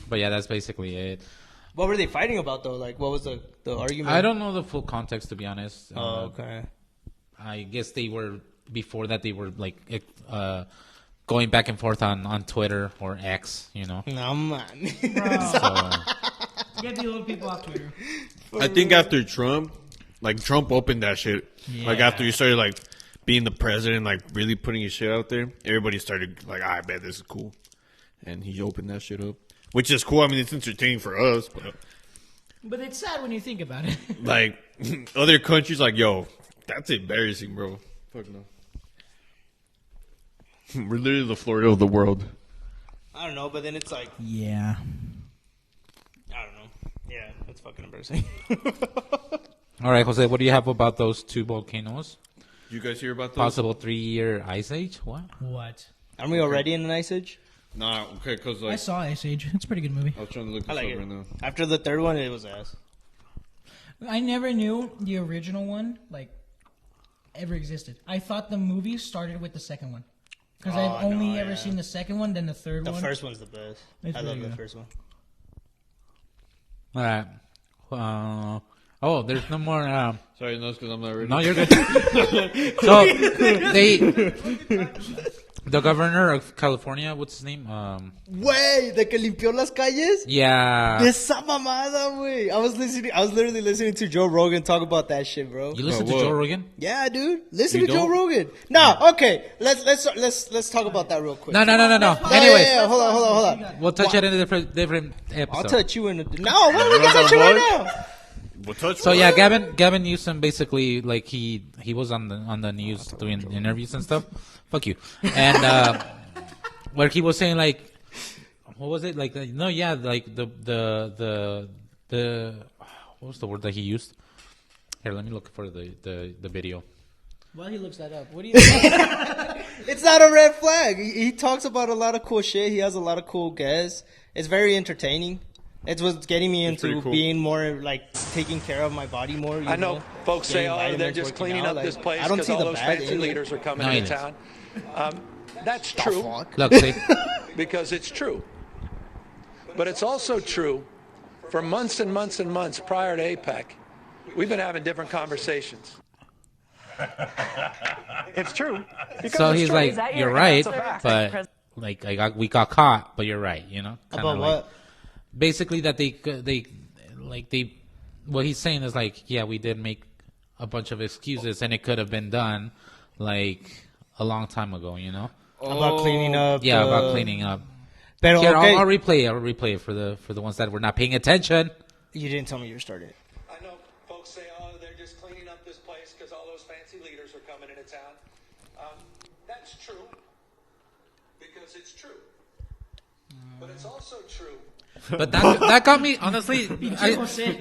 But yeah, that's basically it. What were they fighting about though? Like, what was the argument? I don't know the full context to be honest. Oh, okay. I guess they were before that. They were like going back and forth on Twitter or X. No, man. Bro. So Get the old people off Twitter. I think after Trump, like Trump opened that shit. Like Yeah. after you started like being the president, like really putting your shit out there, everybody started like, I bet this is cool, and he opened that shit up, which is cool. I mean, it's entertaining for us, but But it's sad when you think about it. like other countries, like yo, that's embarrassing, bro. Fuck no. We're literally the Florida of the world. I don't know, but then it's like, Yeah. I don't know. Yeah, it's fucking embarrassing. all right, Jose, what do you have about those two volcanoes? You guys hear about those? Possible 3-year ice age? What? What? Aren't we already in an ice age? Nah, okay, because I saw Ice Age. It's a pretty good movie. I was trying to look this I like up it. right now. After the third one, it was ass. I never knew the original one ever existed. I thought the movie started with the second one. Because I've only ever seen the second one, then the third one. The first one's the best. It's I love really the good. first one. There's no more. Sorry, no, it's because I'm not ready. No, you're good. So the governor of California, what's his name? Güey, de que limpió las calles. Yeah. Esa mamada, güey. I was literally listening to Joe Rogan talk about that shit, bro. You listen to what? Joe Rogan? Yeah, dude. Listen You to Joe don't? Rogan. No, okay. Let's talk about that real quick. No. Yeah, Anyways, yeah, hold on. we'll touch it in a different episode. I'll touch you in a... No, why don't we touch you right now? We'll touch So yeah, Gavin Newsom basically like he was on the news doing interviews and stuff. Fuck you. And where he was saying like, what was it like? No, yeah, like the what was the word that he used? Here, let me look for the video. While he looks that up, what do you think? It's not a red flag. He talks about a lot of cool shit. He has a lot of cool guests. It's very entertaining. It's what's getting me into pretty cool. being more like taking care of my body more. I know folks say, getting "Oh, they're vitamins, just working cleaning out." up this Like, place I don't because see all the those bad fancy in it. leaders are coming No, into it is. town." That's true Fuck. Look, see, because it's true. But it's also true for months and months and months prior to APEC, we've been having different conversations. It's true. so he's like, Is that you're your right, answer? but like we got caught, but you're right, you know. Kinda About like, what? Basically, that what he's saying is like, yeah, we did make a bunch of excuses, and it could have been done like a long time ago, you know. About cleaning up. Yeah, about cleaning up. Pero, Here, okay. I'll replay it for the ones that were not paying attention. You didn't tell me you started. I know folks say, "Oh, they're just cleaning up this place because all those fancy leaders are coming into town." That's true because it's true. But it's also true. But that got me honestly.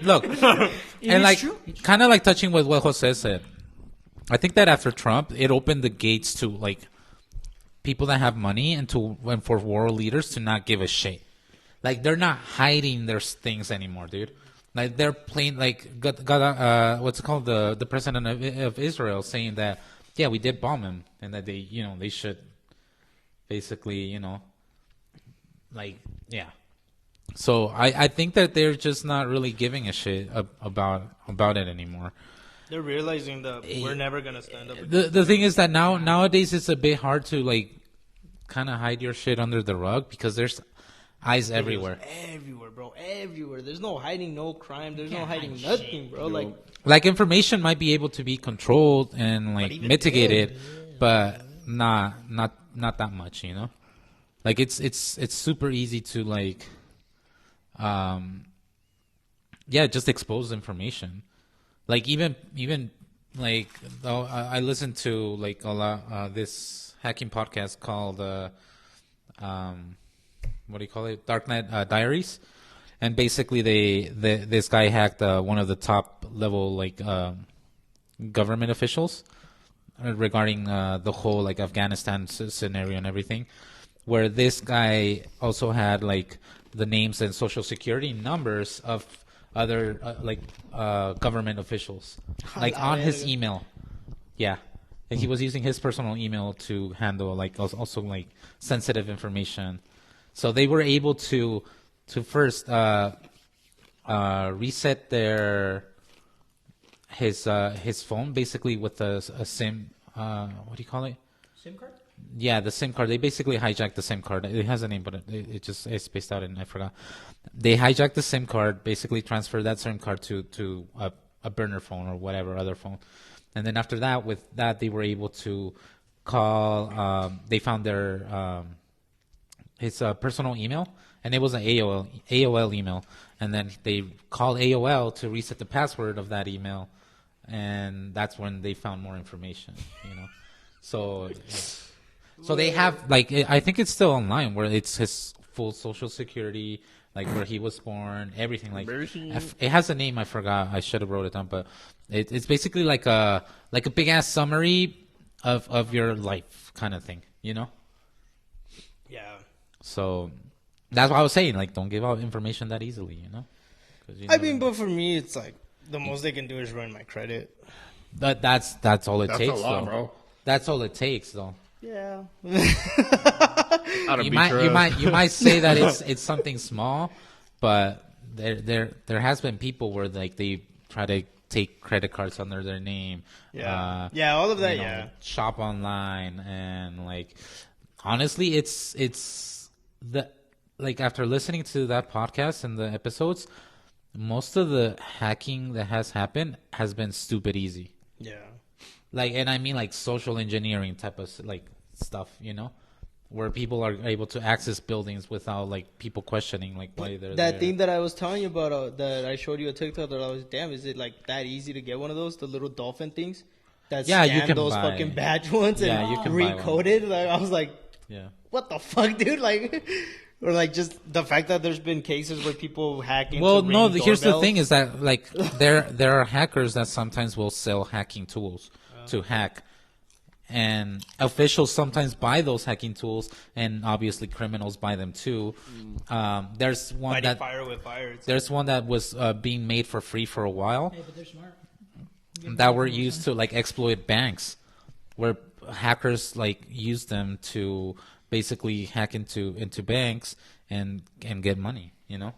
Look, and like kind of like touching with what Jose said. I think that after Trump, it opened the gates to like people that have money and for world leaders to not give a shit. Like they're not hiding their things anymore, dude. Like they're playing like what's it called, the president of Israel saying that yeah, we did bomb him and that they should basically like yeah. So I think that they're just not really giving a shit about it anymore. They're realizing that we're never gonna stand up. The thing is that nowadays it's a bit hard to like kind of hide your shit under the rug because there's eyes everywhere. Everywhere, bro. Everywhere. There's no hiding, no crime. There's no hiding nothing, bro. Like information might be able to be controlled and like mitigated, but not that much, you know. Like it's super easy to like, just expose information. Like even like I listen to like a lot this hacking podcast called what do you call it, Darknet Diaries, and basically this guy hacked one of the top level like government officials regarding the whole like Afghanistan scenario and everything, where this guy also had like the names and social security numbers of other government officials, like on his email. Yeah, and he was using his personal email to handle like also like sensitive information. So they were able to first reset his phone basically with a SIM. What do you call it? SIM card? Yeah, the SIM card. They basically hijacked the SIM card. It has a name, but it's spaced out and I forgot. They hijacked the SIM card, basically transferred that SIM card to a burner phone or whatever other phone. And then after that, with that, they were able to call. They found his personal email, and it was an AOL email. And then they called AOL to reset the password of that email, and that's when they found more information. You know, so they have like I think it's still online where it's his full social security, like where he was born, everything. Like it has a name, I forgot. I should have wrote it down, but it's basically like a big ass summary of your life kind of thing, you know? Yeah. So that's what I was saying. Like, don't give out information that easily, you know? 'Cause you I never mean, know. but for me, it's like the most they can do is ruin my credit. That's all it That's takes, a lot, though. bro. That's all it takes, though. Yeah. Out of You might say that it's something small, but there has been people where like they try to take credit cards under their name. Yeah. Yeah, all of that, you know, yeah. Shop online, and like honestly, it's the like after listening to that podcast and the episodes, most of the hacking that has happened has been stupid easy. Yeah. Like, and I mean like social engineering type of like stuff, you know, where people are able to access buildings without like people questioning like why they're That there. thing that I was telling you about, that I showed you a TikTok, that I was, damn, is it like that easy to get one of those, the little dolphin things that Yeah, you scan can those buy- fucking badge ones Yeah, and you can buy one. recode it? Like, I was like, Yeah. what the fuck, dude? Like, or like just the fact that there's been cases where people hack into Well, no. Ring Here's the doorbells. thing: is that like there are hackers that sometimes will sell hacking tools to hack, and officials sometimes buy those hacking tools, and obviously criminals buy them too. There's one Fighting that fire with fire. It's- there's one that was being made for free for a while Hey, but they're smart. that were used to like exploit banks, where hackers like use them to basically hack into banks and get money, you know.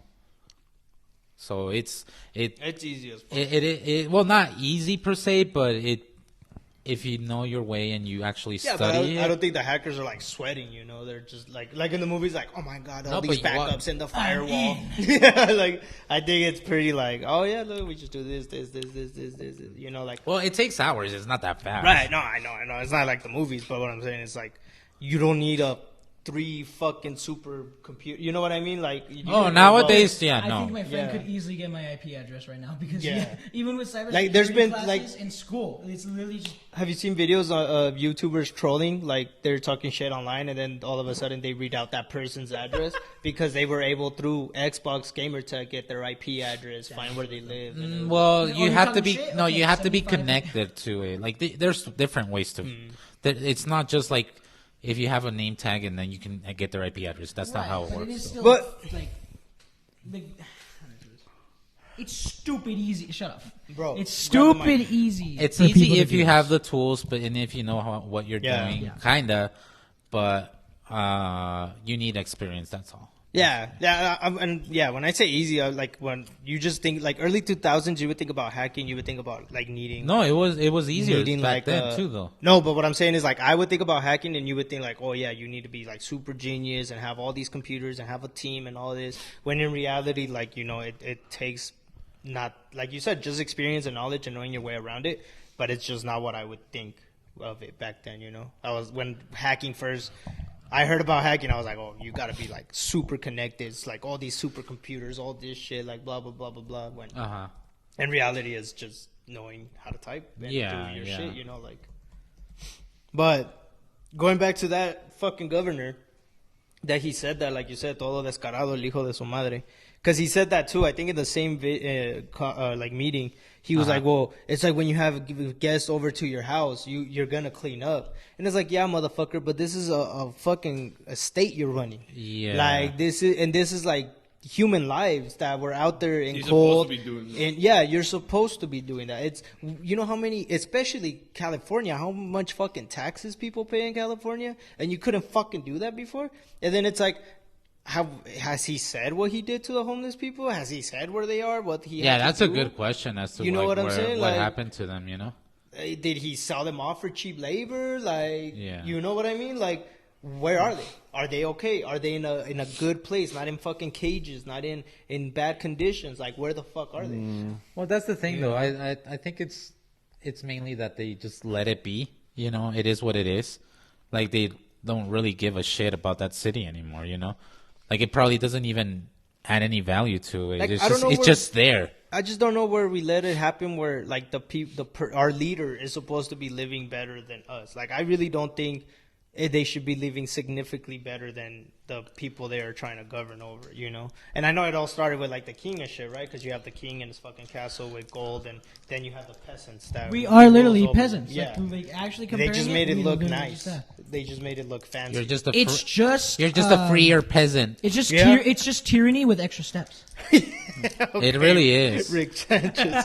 So it's easy as fuck. it well, not easy per se, but if you know your way and you actually Yeah, but study I it. don't think the hackers are like sweating, you know. They're just like in the movies, like, oh my god, all No, these but you backups are- in the firewall. Yeah, like I think it's pretty like, oh yeah, look, we just do this, you know, like. Well, it takes hours. It's not that fast. Right? No, I know. It's not like the movies, but what I'm saying is like, you don't need a 3 fucking super computer. You know what I mean? Like, you Oh, can- nowadays, yeah, I no. think my friend Yeah. could easily get my IP address right now because Yeah. even with cybersecurity Like, there's been, classes like- in school, it's literally just Have you seen videos of YouTubers trolling? Like, they're talking shit online, and then all of a sudden they read out that person's address because they were able through Xbox Gamertag get their IP address, find where they live. And Well, Oh, you you're have to talking be shit? no, Okay, you have to be 75. connected to it. Like there's different ways to. It's not just like if you have a name tag and then you can get their IP address. That's not Right, how it but works. It is so. still But- like it's stupid easy. Shut up, Bro, It's grab the mic. stupid easy. It's for people easy to if do you this. have the tools, but and if you know what you're Yeah. doing, Yeah. kinda. But you need experience. That's all. Yeah. And yeah, when I say easy, like when you just think like early 2000s, you would think about hacking, you would think about like needing. No, it was easier needing back then a- too, though. No, but what I'm saying is like I would think about hacking, and you would think like, oh yeah, you need to be like super genius and have all these computers and have a team and all this. When in reality, like, you know, it takes not, like you said, just experience and knowledge and knowing your way around it. But it's just not what I would think of it back then. You know, when hacking first. I heard about hacking. I was like, oh, you got to be like super connected. It's like all these supercomputers, all this shit, like blah blah blah blah blah. When in reality, it's just knowing how to type and Yeah, do your yeah. shit, you know, like. But going back to that fucking governor, that he said that, like you said, todo descarado, el hijo de su madre, because he said that too. I think in the same like meeting, he was like, well, it's like when you have guests over to your house, you're gonna clean up, and it's like, yeah, motherfucker, but this is a fucking estate you're running. Yeah. Like this is like human lives that were out there in You're cold. supposed to be doing that. And yeah, you're supposed to be doing that. It's, you know how many, especially California, how much fucking taxes people pay in California, and you couldn't fucking do that before. And then it's like, has he said what he did to the homeless people? Has he said where they are? What he Yeah, had to that's a do? good question as to You know like, what I'm where, saying? what Like- happened to them. You know. Did he sell them off for cheap labor? Like, Yeah. you know what I mean? Like, where are they? Are they okay? Are they in a good place? Not in fucking cages, not in bad conditions. Like, where the fuck are they? Well, that's the thing, though. I think it's mainly that they just let it be. You know, it is what it is. Like, they don't really give a shit about that city anymore. You know, like it probably doesn't even add any value to it. Like, It's I don't just know it's where- just there. I just don't know where we let it happen. Where like our leader is supposed to be living better than us. Like, I really don't think they should be living significantly better than the people they are trying to govern over, you know? And I know it all started with, like, the king and shit, right? Because you have the king in his fucking castle with gold, and then you have the peasants that... We are literally rules over- peasants. Yeah. Like actually They comparing just made it we look literally nice. just that. they just made it look fancy. You're just a freer peasant. It's just Yeah. it's just tyranny with extra steps. It really is. Rick Sanchez.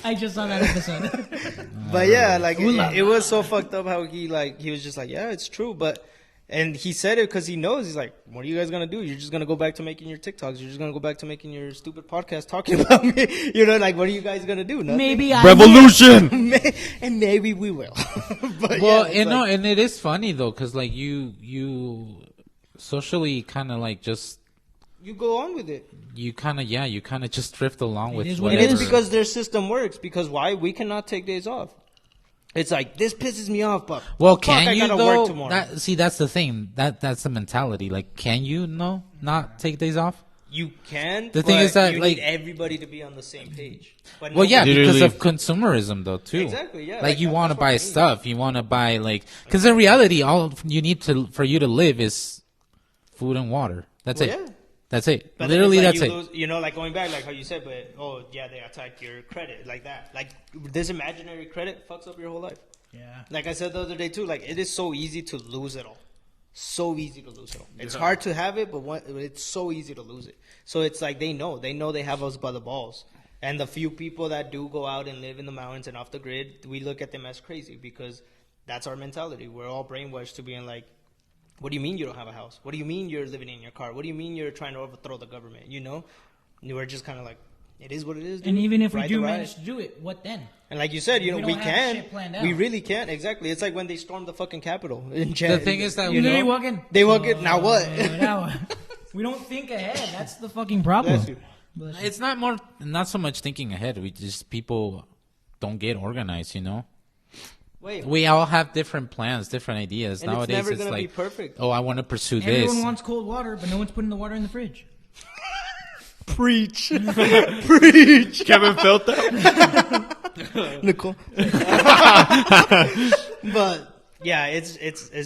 I just saw that episode. But yeah, like it was so fucked up how he was just like, yeah, it's true, but. And he said it because he knows. He's like, what are you guys going to do? You're just going to go back to making your TikToks. You're just going to go back to making your stupid podcast talking about me. You know, like, what are you guys going to do? Nothing. Maybe I Revolution! And maybe we will. But Well, yeah, and it is funny, though, because, like, you socially kind of, like, just... you go on with it. You kind of just drift along with is what whatever. And it's because their system works. Because why? We cannot take days off. It's like, this pisses me off, but Well, fuck, can I you, gotta though? work tomorrow. That's the thing. That's the mentality. Like, can you, not take days off? You can. The thing is that, you like- need everybody to be on the same page. But Well, yeah, nobody- because Literally. of consumerism, though, too. Exactly, yeah, Like, like, you that's want to what buy I mean. stuff. You want to buy, like... Because in reality, all you need for you to live is food and water. That's Well, it. yeah. That's it. But Literally, then that's it's it. like you lose, like going back, like how you said, but they attack your credit like that. Like this imaginary credit fucks up your whole life. Yeah. Like I said the other day too, like it is so easy to lose it all. So easy to lose it all. It's hard to have it, but it's so easy to lose it. So it's like they know they have us by the balls. And the few people that do go out and live in the mountains and off the grid, we look at them as crazy because that's our mentality. We're all brainwashed to being like, what do you mean you don't have a house? What do you mean you're living in your car? What do you mean you're trying to overthrow the government? You know? And we're just kind of like, it is what it is, dude. And even if we Ride do the ride. manage to do it, what then? And like you said, We we don't have can. shit planned out. We really can. Exactly. It's like when they stormed the fucking Capitol in The January. thing is that you They know? walking. They walk it. Now what? We don't think ahead. That's the fucking problem. Bless you. Bless you. It's not so much thinking ahead. We just people don't get organized, you know. Wait. We all have different plans, different ideas. And it's Nowadays, never it's gonna be like, perfect. oh, I want to pursue Everyone this. wants cold water, but no one's putting the water in the fridge. Preach. Preach. Kevin felt that? Nicole. But yeah, it's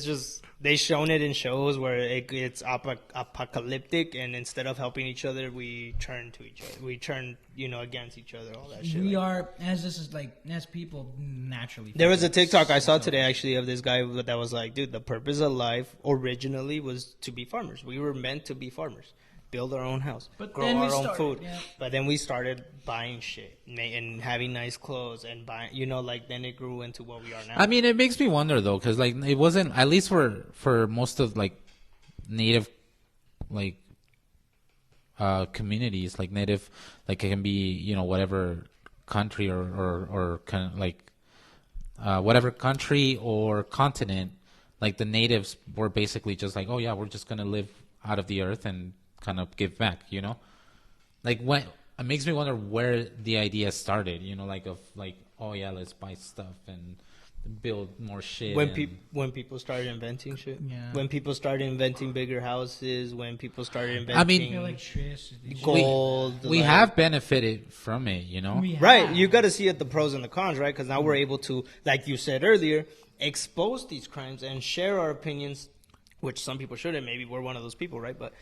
just they've shown it in shows where it's apocalyptic, and instead of helping each other, we turn to each other. We turn against each other. All that shit. We like- are, as people, naturally. There was a TikTok I saw today actually of this guy that was like, dude, the purpose of life originally was to be farmers. We were meant to be farmers. Build our own house, But grow then we our own started, food. yeah. But then we started buying shit and having nice clothes and buying, like then it grew into what we are now. I mean, it makes me wonder though, because like it wasn't, at least for most of like native like communities, like native, like it can be whatever country or kind of like whatever country or continent, like the natives were basically just like, oh yeah, we're just gonna live out of the earth and kind of give back, like when it makes me wonder where the idea started, oh yeah, let's buy stuff and build more shit. When people started inventing shit, Yeah. when people started inventing bigger houses, when people started I mean, inventing Electricity. gold, we like- have benefited from it, We Right, have. you got to see it the pros and the cons, right? Because now we're able to, like you said earlier, expose these crimes and share our opinions, which some people shouldn't. Maybe we're one of those people, right? But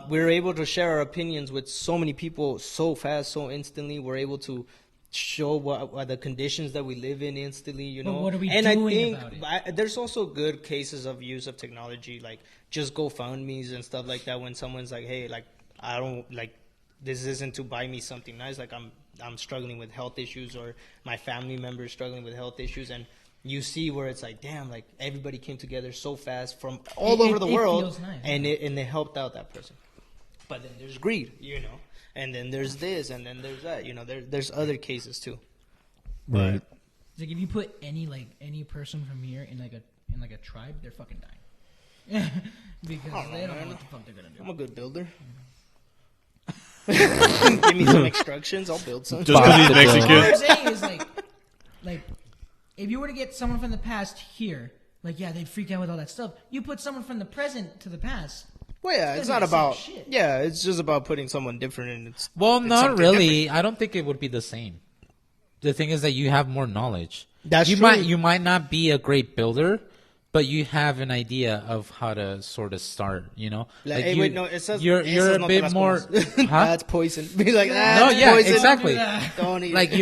we're able to share our opinions with so many people so fast, so instantly. We're able to show what the conditions that we live in instantly, But know. what are we and doing I think about it? there's also good cases of use of technology, like just GoFundMe's and stuff like that. When someone's like, "Hey, like I don't like this isn't to buy me something nice. Like I'm struggling with health issues, or my family member is struggling with health issues," and you see where it's like, damn, like everybody came together so fast from all over the it world, feels nice, and they helped out that person. But then there's greed, and then there's this, and then there's that, there's other cases too. Right. It's like if you put any person from here in a tribe, they're fucking dying. Because they don't know what the fuck they're gonna do. I'm a good builder. Give me some instructions, I'll build some. Just because he's What I'm Mexican. saying is like if you were to get someone from the past here, like yeah, they'd freak out with all that stuff. You put someone from the present to the past. Well, yeah, it's gonna not be the same about. shit. Yeah, it's just about putting someone different in. It's not something really. I don't think it would be the same. The thing is that you have more knowledge. That's you true. You might not be a great builder, but you have an idea of how to sort of start. Like, hey, wait, no, it says you're it says a no te bit las more. comas. Huh? That's poison. Be like, No, that's yeah, poison. exactly. Don't eat Like it.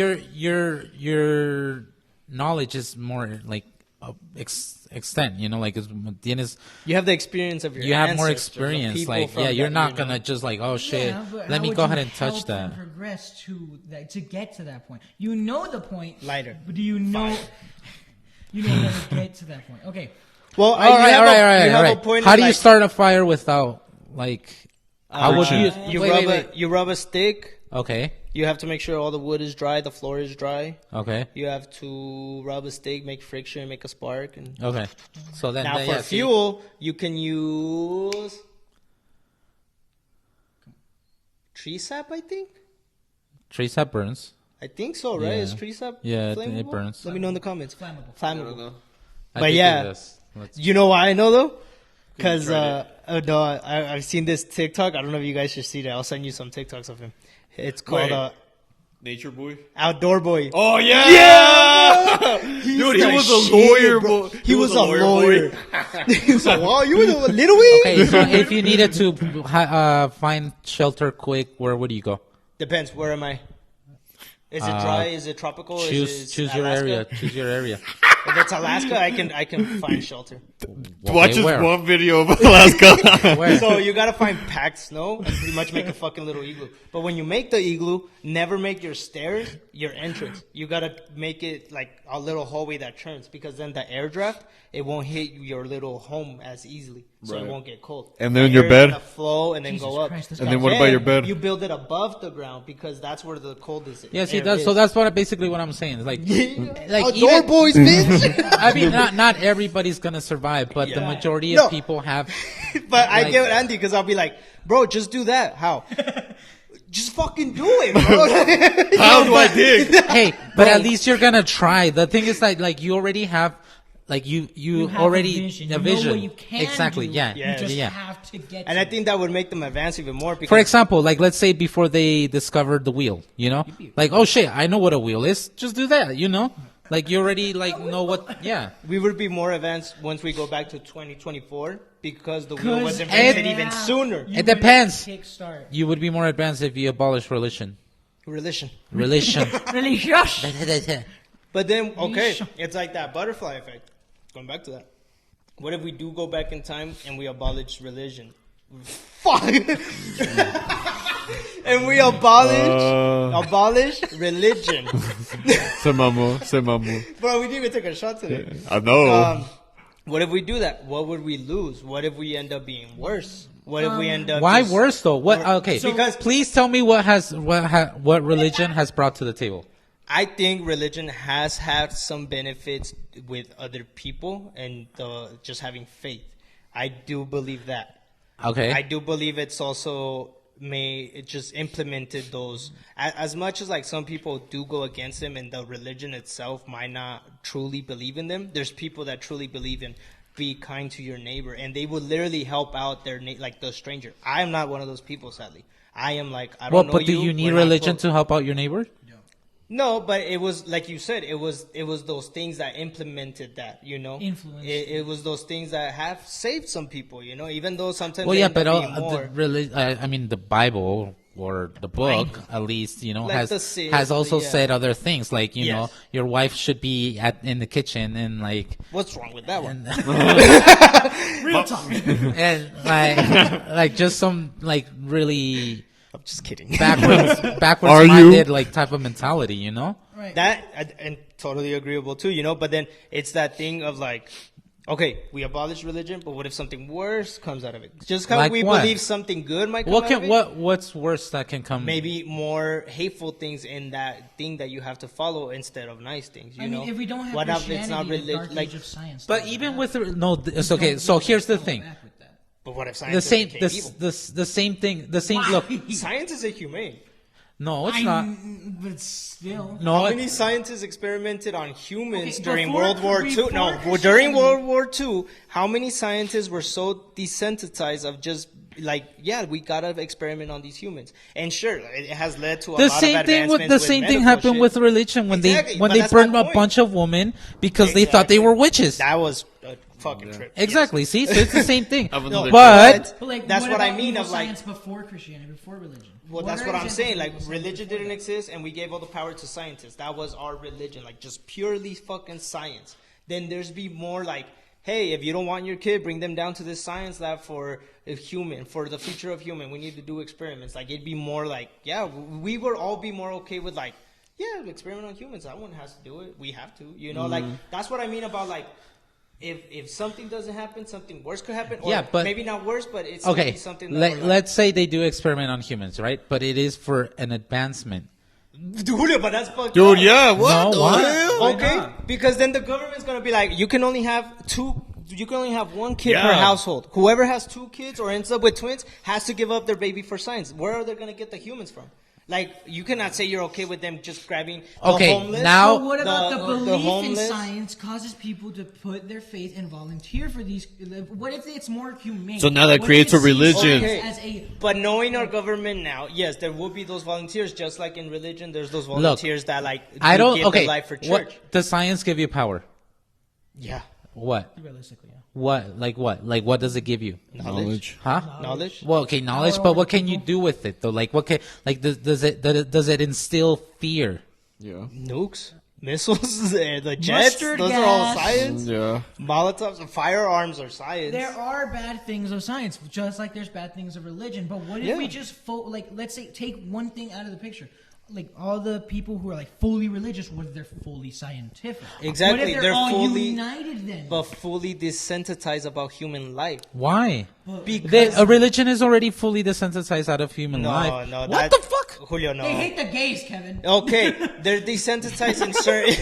your knowledge is more like extent. You know, like tienes. You have the experience of your You have more ancestors, of experience. people Like, from yeah, you're that, not you gonna know? just like, oh shit, Yeah, but let how me would go you ahead and touch help that. and progress to get to that point. You know the point. Lighter. But do you know? You know how to get to that point. Okay. Well, All right. you have a point. How of, do you like, start a fire without like? How would you? You rub a stick. Okay. You have to make sure all the wood is dry, the floor is dry. Okay. You have to rub a stick, make friction, make a spark, and Okay. So then now for fuel, you can use tree sap. I think. Tree sap burns. I think so, right? Yeah. Is tree sap Yeah, it flammable? burns. Let me know in the comments. Flammable. I But think yeah. it is. You know why I know though? Because tried no, I've seen this TikTok. I don't know if you guys should see that. I'll send you some TikToks of him. It's called Wait. Nature Boy. Outdoor Boy. Oh yeah, Yeah! dude, he the was a shit, lawyer, bro. bro. He was a lawyer. boy. He was like, wow, you was a little wee? Okay, so if you needed to find shelter quick, where would you go? Depends. Where am I? Is it dry? Is it tropical? Choose your Alaska? area. Choose your area. If it's Alaska, I can find shelter. Watch Okay, this where? one video of Alaska. Where? So you gotta find packed snow and pretty much make a fucking little igloo. But when you make the igloo, never make your stairs your entrance. You gotta make it like a little hallway that turns, because then the air draft, it won't hit your little home as easily, so Right. it won't get cold. And then The your air's bed? gonna flow and then Jesus go up. Christ, this And guy- then what about your bed? You build it above the ground because that's where the coldest Yes, he air does. is. So that's basically what I'm saying. Like Outdoor even, boys, bitch. I mean, not everybody's gonna survive, but the Yeah. majority No. of people have. But I Like- get Andy because I'll be like, bro, just do that. How? Just fucking do it, bro. How do I dig? Hey, but at least you're gonna try. The thing is that like you already have, like you have already a vision. a You know vision. what you can Exactly. do. Yeah. Yeah. You just Yeah. have to get. And to I think that would make them advance even more. Because For example, like let's say before they discovered the wheel, you know, like oh shit, I know what a wheel is. Just do that, you know. Like you already like know what. Yeah. we would be more advanced once we go back to 2024 because the wheel was 'Cause- invented Yeah. even sooner. You It would depends. Kickstart. You would be more advanced if you abolish religion. Religion. Religion. Really, Josh? But then, okay, Religion. it's like that butterfly effect. Going back to that. What if we do go back in time and we abolish religion? Fuck! And we abolish religion. Se mamó. Bro, we didn't even take a shot today. I know. What if we do that? What would we lose? What if we end up being worse? What if we end up Why just- worse though? What? Okay. Because- please tell me what religion has brought to the table. I think religion has had some benefits with other people and just having faith. I do believe that. Okay. I do believe it's also it just implemented those as much as like some people do go against them and the religion itself might not truly believe in them. There's people that truly believe in be kind to your neighbor and they would literally help out their like the stranger. I am not one of those people, sadly. I am like I don't Well, know but do you. you need we're not religion close. to help out your neighbor? No, but it was like you said. It was those things that implemented that. You know, Influence. It was those things that have saved some people. You know, even though sometimes Well, they yeah, end up but being more. I mean, the Bible or the book, at least, you know, Like the has series, has also yeah. said other things, like you know, Yes. your wife should be in the kitchen and like What's wrong with that one? Real talk. and like just some like really I'm just kidding. backwards Are you? minded like type of mentality, you know. Right. That and totally agreeable too. You know, but then it's that thing of like, okay, we abolish religion, but what if something worse comes out of it? Just because Like we what? believe something good might come What out of can it. what's worse that can come? Maybe more hateful things in that thing that you have to follow instead of nice things. You I know, mean, if we don't have what if Christianity, it's not the dark religion? Like, age of science. But doesn't even have with it. no, it's okay. So here's the thing. Back with that. but what if science The is same, evil? the same thing. The same look. Science is inhumane. No, it's not. But still. No, How it- many scientists experimented on humans Okay, during before- World War II? before No, Christianity- during World War II, how many scientists were so desensitized of just like, yeah, we gotta experiment on these humans? And sure, it has led to a the lot same of thing with advancements the same thing medical happened shit. with religion when Exactly, they but that's burned my a point. bunch of women because they thought they were witches. That was a fucking trip. Exactly. See, so it's the same thing. Have No, another but But like, that's what I about mean evil of like. science before Christianity, before religion. Well, that's are what I'm examples saying. of Like, evil science religion before didn't that? exist, and we gave all the power to scientists. That was our religion, like just purely fucking science. then there's be more like, hey, if you don't want your kid, bring them down to this science lab for the future of human. We need to do experiments. Like, it'd be more like, yeah, we would all be more okay with like, yeah, experiment on humans. That one has to do it. We have to, like, that's what I mean about like, if something doesn't happen, something worse could happen. Or but maybe not worse, but it's okay. something that Let's say they do experiment on humans, right? But it is for an advancement. Julio, but that's fucked Dude, up. yeah, what? No, the what? hell? Okay, because then the government's gonna be like, you can only have one kid per household. Whoever has 2 kids or ends up with twins has to give up their baby for science. Where are they gonna get the humans from? Like, you cannot say you're okay with them just grabbing the homeless. Now, But what about the belief in homeless? science causes people to put their faith and volunteer for these? What if it's more humane? So now that What if creates it a sees religion. science as a But knowing our government now, yes, there will be those volunteers. Just like in religion, there's those volunteers that like give their life for church. What does science give you power? Yeah, What? realistically, yeah. What? Like what? Like what does it give you? knowledge. Huh? Knowledge. Well, okay, knowledge, but what can you do with it though? Like what can does it instill fear? Yeah. Nukes, missiles, the jets. Mustard those are all gas. science. Yeah. Molotovs, firearms are science. There are bad things of science, just like there's bad things of religion. But what if we just let's say take one thing out of the picture? Like all the people who are like fully religious, what if they're fully scientific? Exactly, What if they're all fully united then? but fully desensitized about human life. Why? Because A religion is already fully desensitized out of human life. no, What the fuck? Julio, no. They hate the gays, Kevin. Okay, they're desensitized in certain.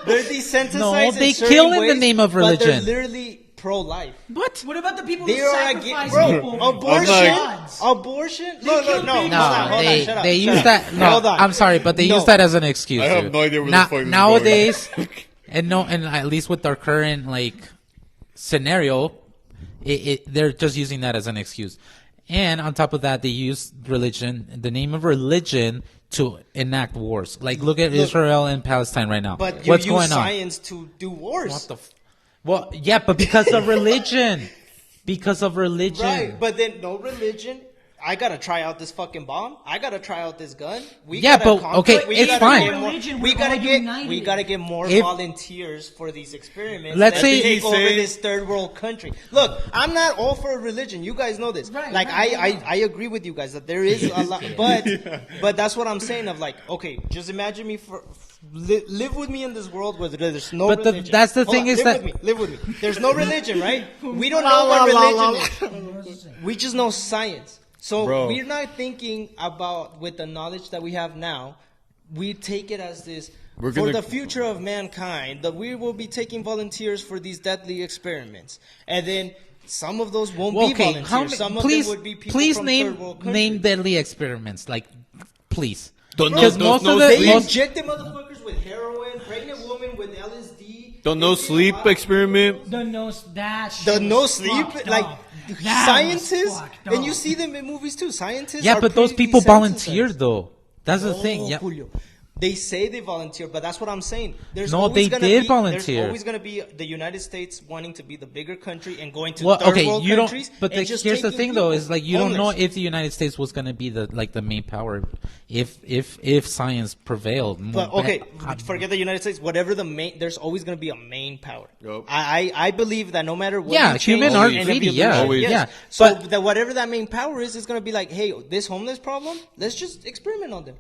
They're desensitized. No, in they certain kill in the ways, name of But they're religion. literally pro-life. What? What about the people They who are sacrifice against people? abortion. Gods? Abortion. They No. kill babies. No, Hold on, shut up, they shut use up. that. No, Hold on. I'm sorry, but they No. use that as an excuse. I have dude. no idea where the fuck this is Nowadays, and at least with our current like scenario, they're just using that as an excuse. And on top of that, they use religion, the name of religion, to enact wars. Like, look at Israel and Palestine right now. But you What's use going on? science to do wars. What the? Well, yeah, but because of religion. Because of religion. Right, but then no religion. I gotta try out this fucking bomb. I gotta try out this gun. Yeah, but, okay, it's fine. We gotta get more If- volunteers for these experiments. Let's that say- take over this third world country. Look, I'm not all for religion. You guys know this. Right, like right. I agree with you guys that there is a lot, but that's what I'm saying. Of like, okay, just imagine me live with me in this world where there's no But religion. that's the Hold thing on, is live that- with me, live with me. There's no religion, right? We don't know what religion is. We just know science. So Bro. we're not thinking about, with the knowledge that we have now, we take it as this, We're for gonna- the future of mankind, that we will be taking volunteers for these deadly experiments. And then some of those won't be Okay, volunteers. Some of them would be people from third world countries. name deadly experiments. Like, please. Don't Because know, most don't of know the They sleep. inject the motherfuckers with heroin, pregnant women with LSD. Don't know sleep experiment. The no sleep, fucked like up. That scientists, was fucked and up. you see them in movies too. Scientists, Yeah, are but those pretty people desensitized. volunteered though. That's the thing. Yeah. Julio. They say they volunteer, but that's what I'm saying. There's No, always they gonna did be, volunteer. There's always going to be the United States wanting to be the bigger country and going to Well, third okay, world you countries. don't. But and just here's the taking thing, though, people is like you don't know homeless. if the United States was going to be the main power, if science prevailed. But okay, forget the United States. Whatever the main, there's always going to be a main power. Yup. I believe that no matter what. Yeah, you change human are in greedy, evolution, yeah, Always. yes. yeah. So But- that whatever that main power is going to be like, hey, this homeless problem, let's just experiment on them.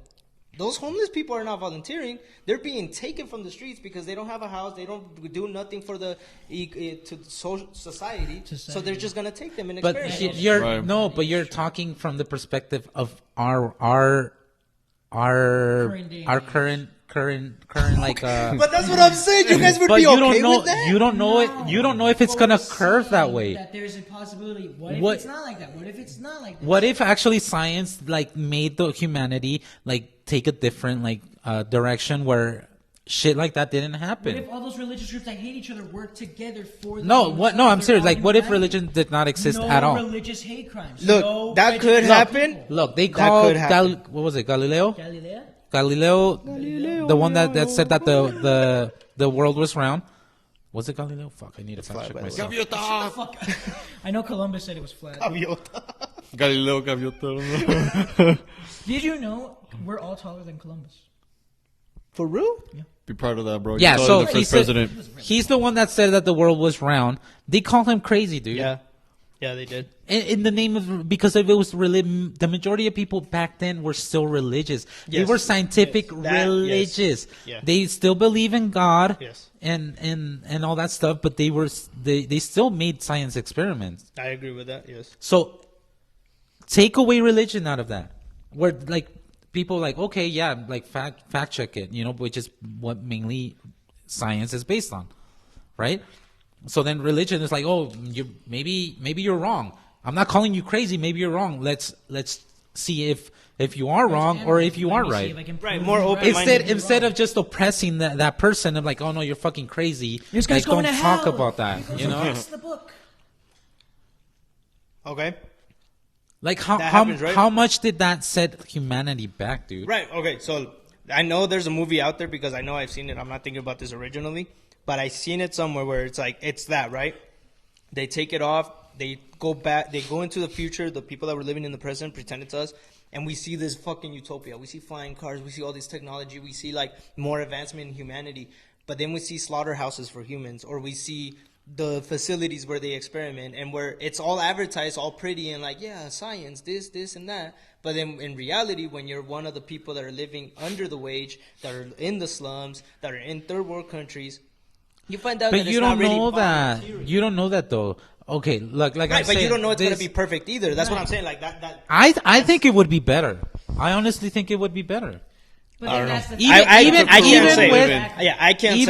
Those homeless people are not volunteering. They're being taken from the streets because they don't have a house. They don't do nothing for the to social society. So they're just gonna take them and But experiment. you're Right. no, but you're talking from the perspective of our Current day and current like. But that's what I'm saying. You guys would But be you okay don't know. with that. You don't know it. You don't know if it's gonna curve that way. That there's a possibility. What if What- it's not like that? What if it's not like that? What if actually science like made the humanity like take a different like direction where shit like that didn't What happen? if all those religious groups that hate each other work together for the No, same what? cause? No, I'm They're serious. all Like, what if united. religion did not exist no at all? religious hate crimes. Look, no that could prejudice happen. people. Look, they That called could happen. what was it? Galileo, Galilea? the one that said that the world was round. Was it Galileo? Fuck, I need to fact check myself. Fuck. I know Columbus said it was flat. Galileo Gaviota. Did you know we're all taller than Columbus? For real? Be proud of that, bro. Yeah, You're so the first president. he's the one that said that the world was round. They call him crazy, dude. Yeah. Yeah, they did. In the name of, because if it was the majority of people back then were still religious. They Yes. were scientific Yes. That- religious. yes. Yeah. They still believe in God. Yes. And all that stuff, but they still made science experiments. I agree with that. Yes. So take away religion out of that. Where like people like, okay, yeah, like fact check it, which is what mainly science is based on, right? So then religion is like, oh, maybe you're wrong. I'm not calling you crazy. Maybe you're wrong. Let's see if you are wrong or if you are right. Right, more open-minded. Instead of just oppressing that person and like, oh no, you're fucking crazy. This guy's like, going don't to talk hell. about that. That's the book. Okay. Like That happens, right? how much did that set humanity back, dude? Right. Okay. So I know there's a movie out there because I know I've seen it. I'm not thinking about this originally, but I seen it somewhere where it's like it's that, right? They take it off. They go back. They go into the future. The people that were living in the present pretend it's us, and we see this fucking utopia. We see flying cars. We see all this technology. We see like more advancement in humanity. But then we see slaughterhouses for humans, or we see the facilities where they experiment and where it's all advertised, all pretty and like, yeah, science, this and that. But then in reality, when you're one of the people that are living under the wage, that are in the slums, that are in third world countries, you find out But that you it's not don't really know that. material. You don't know that though. Okay, like Right, I'm but saying, you don't know it's going to this- be perfect either. That's what I'm saying. Like that. I think it would be better. I honestly think it would be better. But I then don't that's know. the Even- I even- can't even say. with- Yeah, I can't say.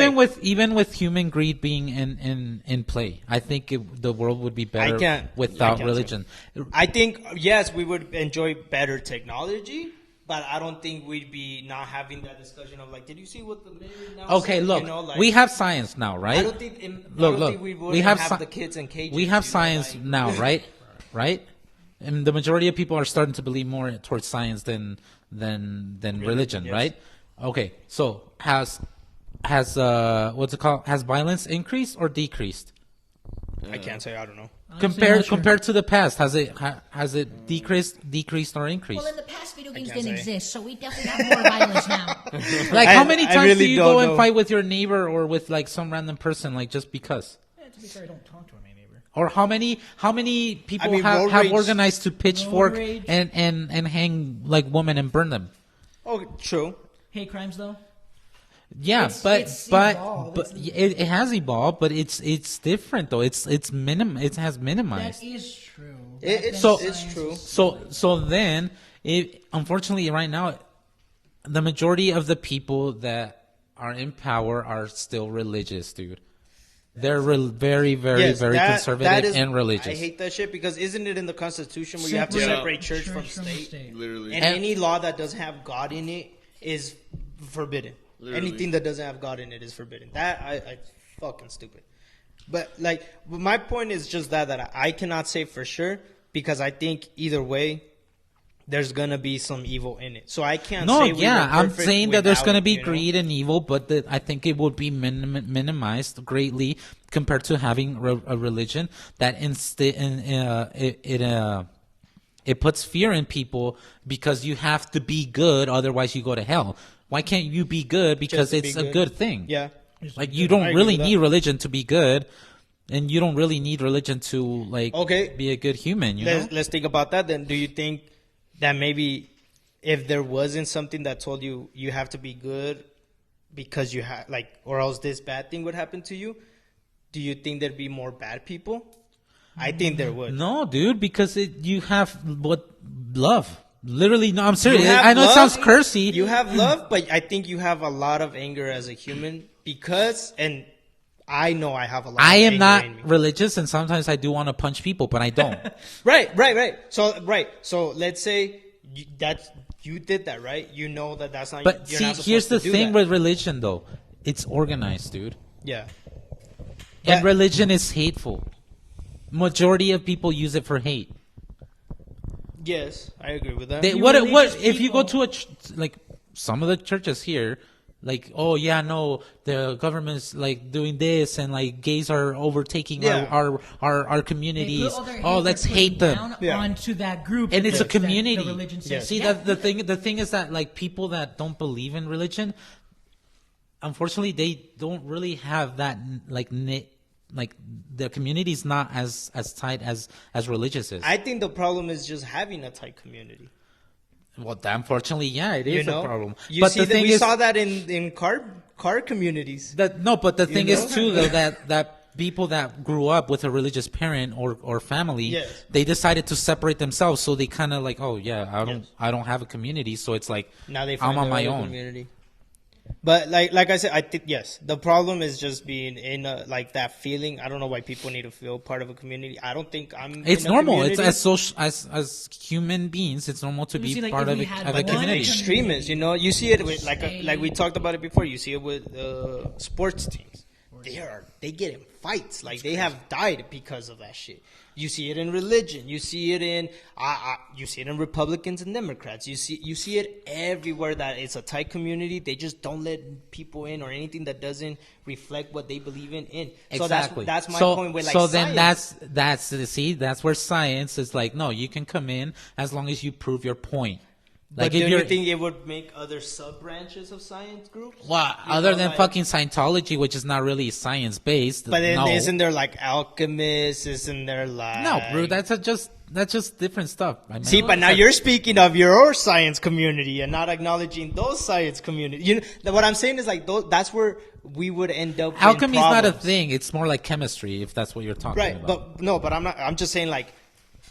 Even with human greed being in play, I think the world would be better I without can't religion. I think, yes, we would enjoy better technology, but I don't think we'd be not having that discussion of like, did you see what the mayor now Okay, said? look, You know, like, we have science now, right? I don't think, I don't think we would have sci- the kids in cages. We have you know, science like- now, right? Right? And the majority of people are starting to believe more towards science than religion, yes. right? Okay, so has what's it called? Has violence increased or decreased? I can't say. I don't know. Compared to the past, has it decreased or increased? Well, in the past, video games can't didn't say. exist, so we definitely have more violence now. Like, how many I times really do you don't go and know. fight with your neighbor or with like some random person, like just because? Yeah, to be fair, I don't talk to my neighbor. Or how many people I mean, road have rage- organized to pitchfork rage. and hang like women and burn them? Oh, true. Hate crimes, though. Yeah, It's but evolved. it has evolved, but it's different though. It has minimized. That is true. It's Science true. is- So then, unfortunately, right now, the majority of the people that are in power are still religious, dude. They're very, very, Yes, very that conservative is- and religious. I hate that shit because isn't it in the Constitution where you have to Separate separate church from state? Literally. And any law that doesn't have God in it is forbidden. Literally. Anything that doesn't have God in it is forbidden. That I fucking stupid. But like my point is just that I cannot say for sure because I think either way there's gonna be some evil in it. So I can't No, say we yeah, were I'm perfect saying that there's without going to it, be you know? greed and evil, but I think it would be minimized greatly compared to having a religion that it puts fear in people because you have to be good, otherwise you go to hell. Why can't you be good because Just to it's be a good thing? Yeah. Like you I don't agree really with that. need religion to be good, and you don't really need religion to like Okay. be a good human. You know? Let's think about that then. Do you think that maybe if there wasn't something that told you you have to be good because you have like, or else this bad thing would happen to you, do you think there'd be more bad people? I think there would. No, dude, because you have love. Literally, no, I'm serious. You have I know love, it sounds cursy. You have love, but I think you have a lot of anger as a human because, and I know I have a lot. I of am anger not in me. religious, and sometimes I do want to punch people, but I don't. Right. So let's say you did that, right? You know that's not. But you're see, not supposed here's the to do thing that. with religion, though. It's organized, dude. Yeah. And But- religion is hateful. Majority of people use it for hate. Yes, I agree with that. They, You what religious if you go people- to like some of the churches here, like, oh yeah, no, the government's like doing this, and like gays are overtaking Yeah. our They communities. put all their Oh, hate let's they're hate putting them. down Yeah. onto that group, And it's a that the community. religion says. See Yeah. that the thing is that like people that don't believe in religion, unfortunately, they don't really have that like the community's not as tight as religious is. I think the problem is just having a tight community. Well, unfortunately, yeah, it is a problem. You but see the that thing we is, saw that in car communities. but the thing know? is too though that people that grew up with a religious parent or family, Yes. they decided to separate themselves, so they kind of like, oh yeah, I don't have a community, so it's like Now they find I'm on their my own own. community. But like I said, I think yes, the problem is just being in like that feeling. I don't know why people need to feel part of a community. I don't think I'm. It's in a normal. It's community. as social as human beings. It's normal to be See, like, part if of we a, had of a one community. Extremists, you see it with like we talked about it before. You see it with sports teams. They get in fights. Like they have died because of that shit. You see it in religion. You see it in Republicans and Democrats. You see it everywhere that it's a tight community. They just don't let people in or anything that doesn't reflect what they believe in. So Exactly. that's my point. With like so then science. that's where science is like, no, you can come in as long as you prove your point. But Like do if you you're think it would make other sub branches of science groups? well, You other know, than like- fucking Scientology, which is not really science based. But then no. isn't there like alchemists? Isn't there like No, bro, that's just different stuff. I mean, See, but now you're speaking of your science community and not acknowledging those science community. What I'm saying is like that's where we would end up. in alchemy is not a problems. thing. It's more like chemistry, if that's what you're talking Right? about. But I'm not. I'm just saying like,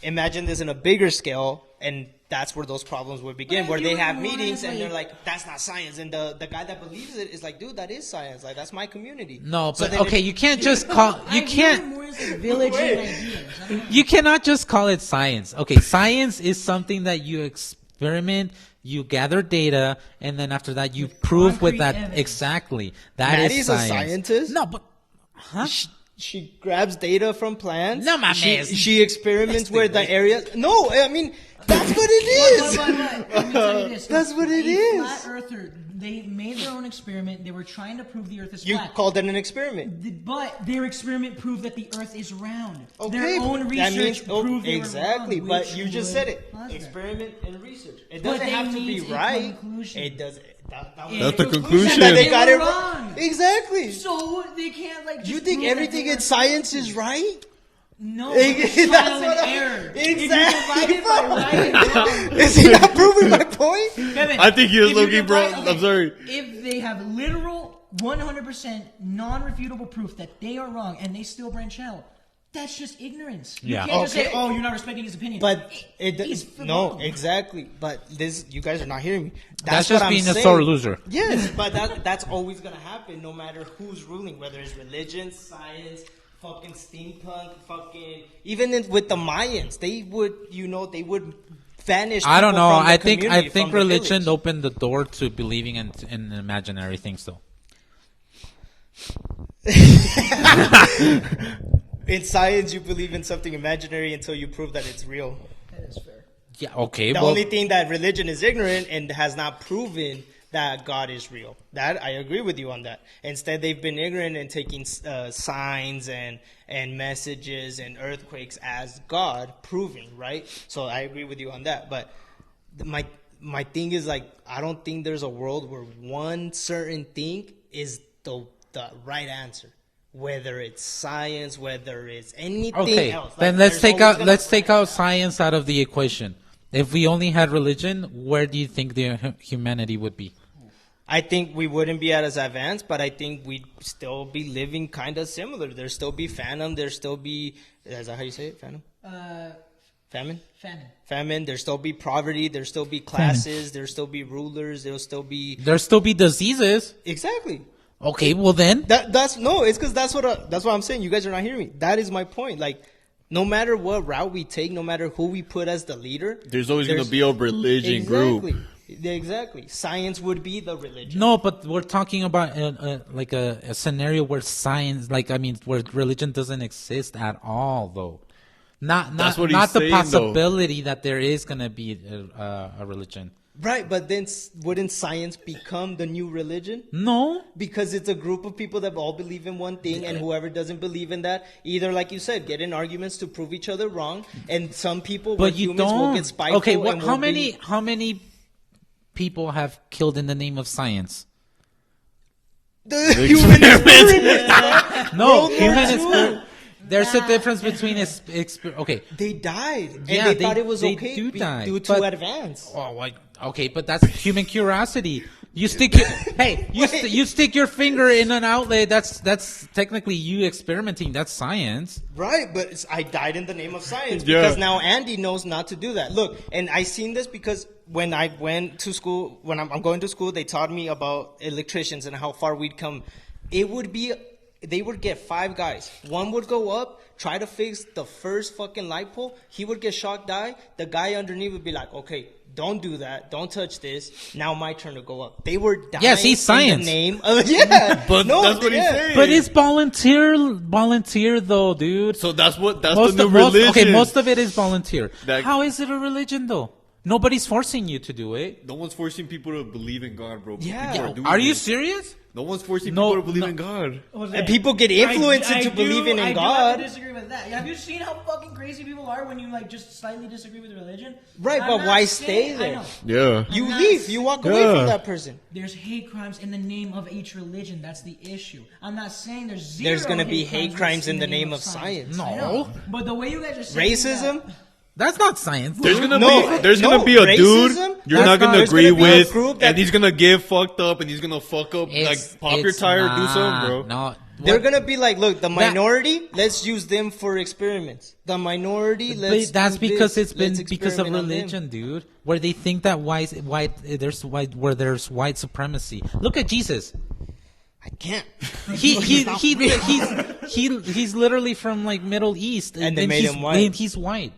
imagine this in a bigger scale, and that's where those problems would begin, But where you they would have more meetings as, and they're like- like, that's not science, and the guy that believes it is like, dude, that is science. Like that's my community. No, So but then okay, it- you can't just call. You I view it can't. more as like village ideas. I don't know. You cannot just call it science. Okay, science is something that you experiment, you gather data, and then after that you prove with concrete that evidence. exactly. That is Maddie's a science. scientist? No, but huh? She grabs data from plants. No mames. She experiments with the areas. No, I mean that's what it is. But let me tell you this. That's what it A is. Flat earther, they made their own experiment. They were trying to prove the Earth is You flat. called it an experiment. But their experiment proved that the Earth is round. Okay, Their own but research that means proved they exactly. were wrong, But which you just would said it. cause that. Experiment and research. It But doesn't they have to be need a right. conclusion. It does. That was That's the conclusion. That they They got were it wrong. Exactly. So they can't like. You just think prove everything that in science is right? No, That's it's trial what and I- error. Exactly. If you divide it by right and wrong, Is he not proving my point? Kevin, I think he was if you looking, bro. divide- I'm sorry. If they have literal 100% non-refutable proof that they are wrong and they still branch out, that's just ignorance. You Yeah. can't just say, Okay. "Oh, you're not respecting his opinion." But He's no, wrong. exactly. But this, you guys are not hearing me. That's what just I'm being a saying. sore loser. Yes, but that's always gonna happen, no matter who's ruling, whether it's religion, science, fucking steampunk, fucking even with the Mayans, they would vanish. I don't people know. from the I think community, from the religion village. opened the door to believing in imaginary things, though. In science, you believe in something imaginary until you prove that it's real. That is fair. Yeah. Okay. The well, only thing that religion is ignorant and has not proven that God is real. That I agree with you on that. Instead, they've been ignorant and taking signs and messages and earthquakes as God proving, right? So I agree with you on that. But my thing is like, I don't think there's a world where one certain thing is the right answer. Whether it's science, whether it's anything okay. else. Then Like, let's there's take always out gonna- let's take out science out of the equation. If we only had religion, where do you think the humanity would be? I think we wouldn't be as advanced, but I think we'd still be living kind of similar. There'd still be famine. There'd still be, is that how you say it? Famine? Famine? Famine. There'd still be poverty. There'd still be classes. There'd still be rulers. There'll still be. There'll still be diseases. Exactly. Okay, well then. That's no, it's because that's what I'm saying. You guys are not hearing me. That is my point. Like, no matter what route we take, no matter who we put as the leader, There's always going to be a religion group. Exactly. Science would be the religion. No, but we're talking about like a scenario where science, where religion doesn't exist at all, though. That's what he's not the saying, possibility that there is gonna be a religion. Right, but then wouldn't science become the new religion? No, Because it's a group of people that all believe in one thing, and whoever doesn't believe in that, either, like you said, get in arguments to prove each other wrong, and some people, but with you humans, will don't. get spiteful. Okay, and how will many be- how many people have killed in the name of science? The human experiment. No, World human War II. experiment. There's a difference between okay. They died. And Yeah, they thought it was they okay do die, due to but- advance. Oh, okay, but that's human curiosity. You stick your you stick your finger in an outlet. That's technically you experimenting. That's science. Right, but I died in the name of science Yeah. because now Andy knows not to do that. Look, and I seen this because when I went to school, when I'm going to school, they taught me about electricians and how far we'd come. It would be, they would get 5 guys. One would go up, try to fix the first fucking light pole. He would get shocked, die. The guy underneath would be like, okay, don't do that. Don't touch this. Now my turn to go up. They were dying Yes, he's science. in the name of, yeah. But that's what he's saying. But it's volunteer though, dude. So that's the most new of, religion. Okay, most of it is volunteer. That- How is it a religion though? Nobody's forcing you to do it. No one's forcing people to believe in God, bro. Yeah. People doing Are you it. serious? No one's forcing No, people to believe no. in God. And people get influenced into believing in I God. do have to disagree with that. Have you seen how fucking crazy people are when you like just slightly disagree with religion? Right, I'm but not why saying- stay there? I know. Yeah. You I'm leave. not- You walk away Yeah. from that person. There's hate crimes in the name of each religion. That's the issue. I'm not saying there's zero. There's gonna be hate crimes in the name of science. No. I know. But the way you guys are saying Racism? That's not science. There's gonna No, be a dude racism? you're not gonna There's agree gonna be a with, group that- and he's gonna get fucked up, and he's gonna fuck up, like pop your tire, do something, bro. No, They're gonna be like, look, the minority, let's use them for experiments. The minority, let's. But that's do because this. it's been Let's because of experiment on them. religion, dude. Where they think that there's white supremacy. Look at Jesus. I can't. He's literally from like Middle East, And they then made he's, him white. and he's white.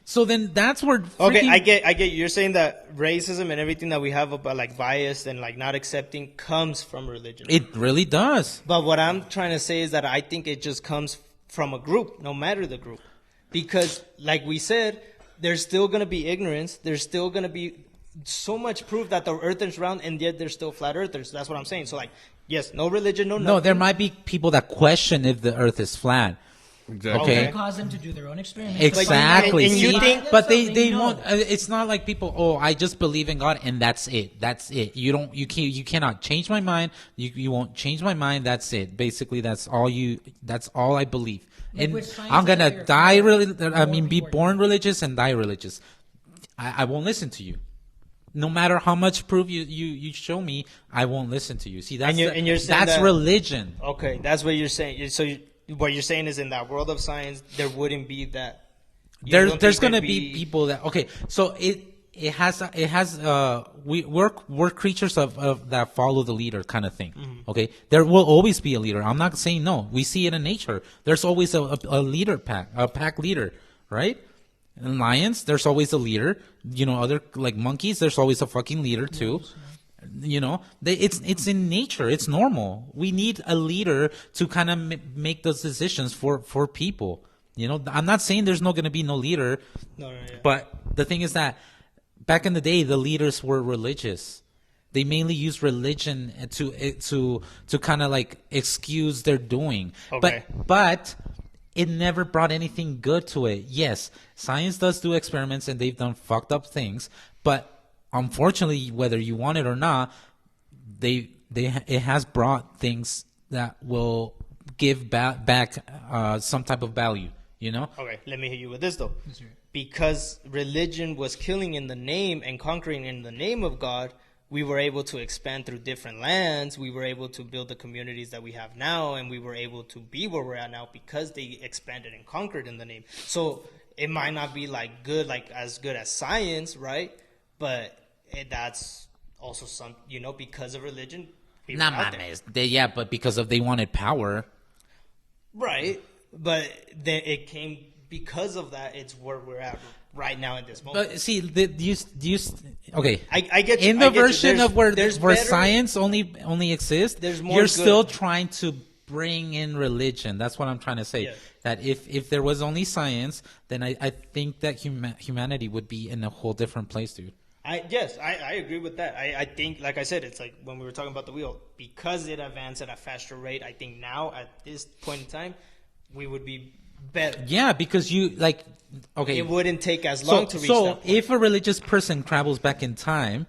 So then that's where Okay, freaking- I get. You're saying that racism and everything that we have about like bias and like not accepting comes from religion. it really does. But what I'm trying to say is that I think it just comes from a group, no matter the group. Because, like we said, there's still going to be ignorance. There's still going to be so much proof that the earth is round, and yet there's still flat earthers. That's what I'm saying. So, like, yes, no religion, no No, nothing. there might be people that question if the earth is flat. Exactly. Okay. It cause them to do their own experiments. Exactly. And you See? think- but they know. won't. It's not like people. Oh, I just believe in God and that's it. That's it. You cannot change my mind. You won't change my mind. That's it. Basically, that's all you. That's all I believe. And with science, I'm gonna there are die. more Be people born religious and die religious. I won't listen to you. No matter how much proof you show me, I won't listen to you. See, that's And you're saying that's that- religion. Okay, that's what you're saying. So, what you're saying is in that world of science, there wouldn't be that. You don't There's think gonna there'd be people that so we're creatures of that follow the leader kind of thing. Mm-hmm. Okay, there will always be a leader. I'm not saying no. We see it in nature. There's always a leader pack leader, right? In lions, there's always a leader. Other like monkeys, there's always a fucking leader too. It's in nature. It's normal. We need a leader to kind of make those decisions for people. I'm not saying there's not going to be no leader, No, yeah. but the thing is that back in the day, the leaders were religious. They mainly used religion to kind of like excuse their doing. Okay. But it never brought anything good to it. Yes, science does do experiments and they've done fucked up things, but unfortunately, whether you want it or not, it has brought things that will give back some type of value. Okay, let me hit you with this though. Because religion was killing in the name and conquering in the name of God, we were able to expand through different lands. We were able to build the communities that we have now, and we were able to be where we're at now because they expanded and conquered in the name. So it might not be like as good as science, right? But that's also some, because of religion. we were Nah, out there. mames. But because they wanted power. Right, but then it came because of that. It's where we're at right now in this moment. But see, okay. I get you, in I the get you. version There's- of where there's where better- science only exists, There's more you're good. still trying to bring in religion. That's what I'm trying to say. Yeah. That if there was only science, then I think that humanity would be in a whole different place, dude. I agree with that. I think, like I said, it's like when we were talking about the wheel, because it advanced at a faster rate. I think now at this point in time, we would be better. Yeah, because okay. It wouldn't take as long to reach so that point. if a religious person travels back in time,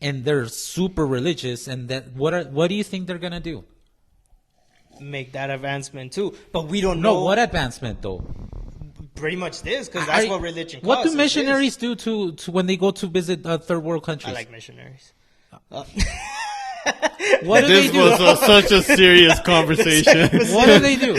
and they're super religious, and that what do you think they're gonna do? Make that advancement too, but we don't know. No, what advancement though? Pretty much this, because that's what religion What costs. do missionaries do to when they go to visit third world countries? I like missionaries. What do they This do? was such a serious conversation. What do they do?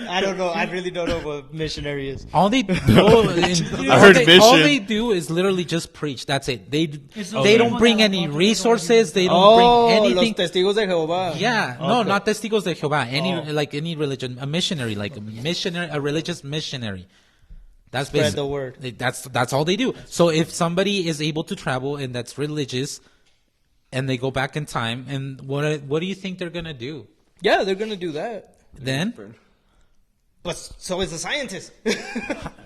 I don't know. I really don't know what missionary is. All they do, all they do is literally just preach. That's it. They don't bring any resources. They don't bring anything. Los testigos de Jehová. Yeah, Okay. no, not testigos de Jehová. Any religion, a missionary, like a missionary, a religious missionary. That's Spread the word. That's all they do. So if somebody is able to travel and that's religious, and they go back in time, and what do you think they're gonna do? Yeah, they're gonna do that. Then, But so is a scientist.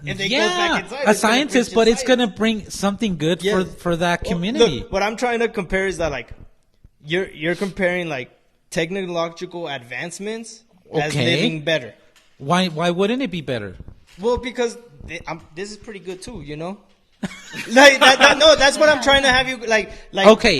If they yeah, goes back inside, a scientist, but it's gonna bring something good Yeah. for that Well, community. look, what I'm trying to compare is that like you're comparing like technological advancements as Okay. living better. Why wouldn't it be better? Well, because this is pretty good too, you know. Like no, that's what I'm trying to have you like. Okay.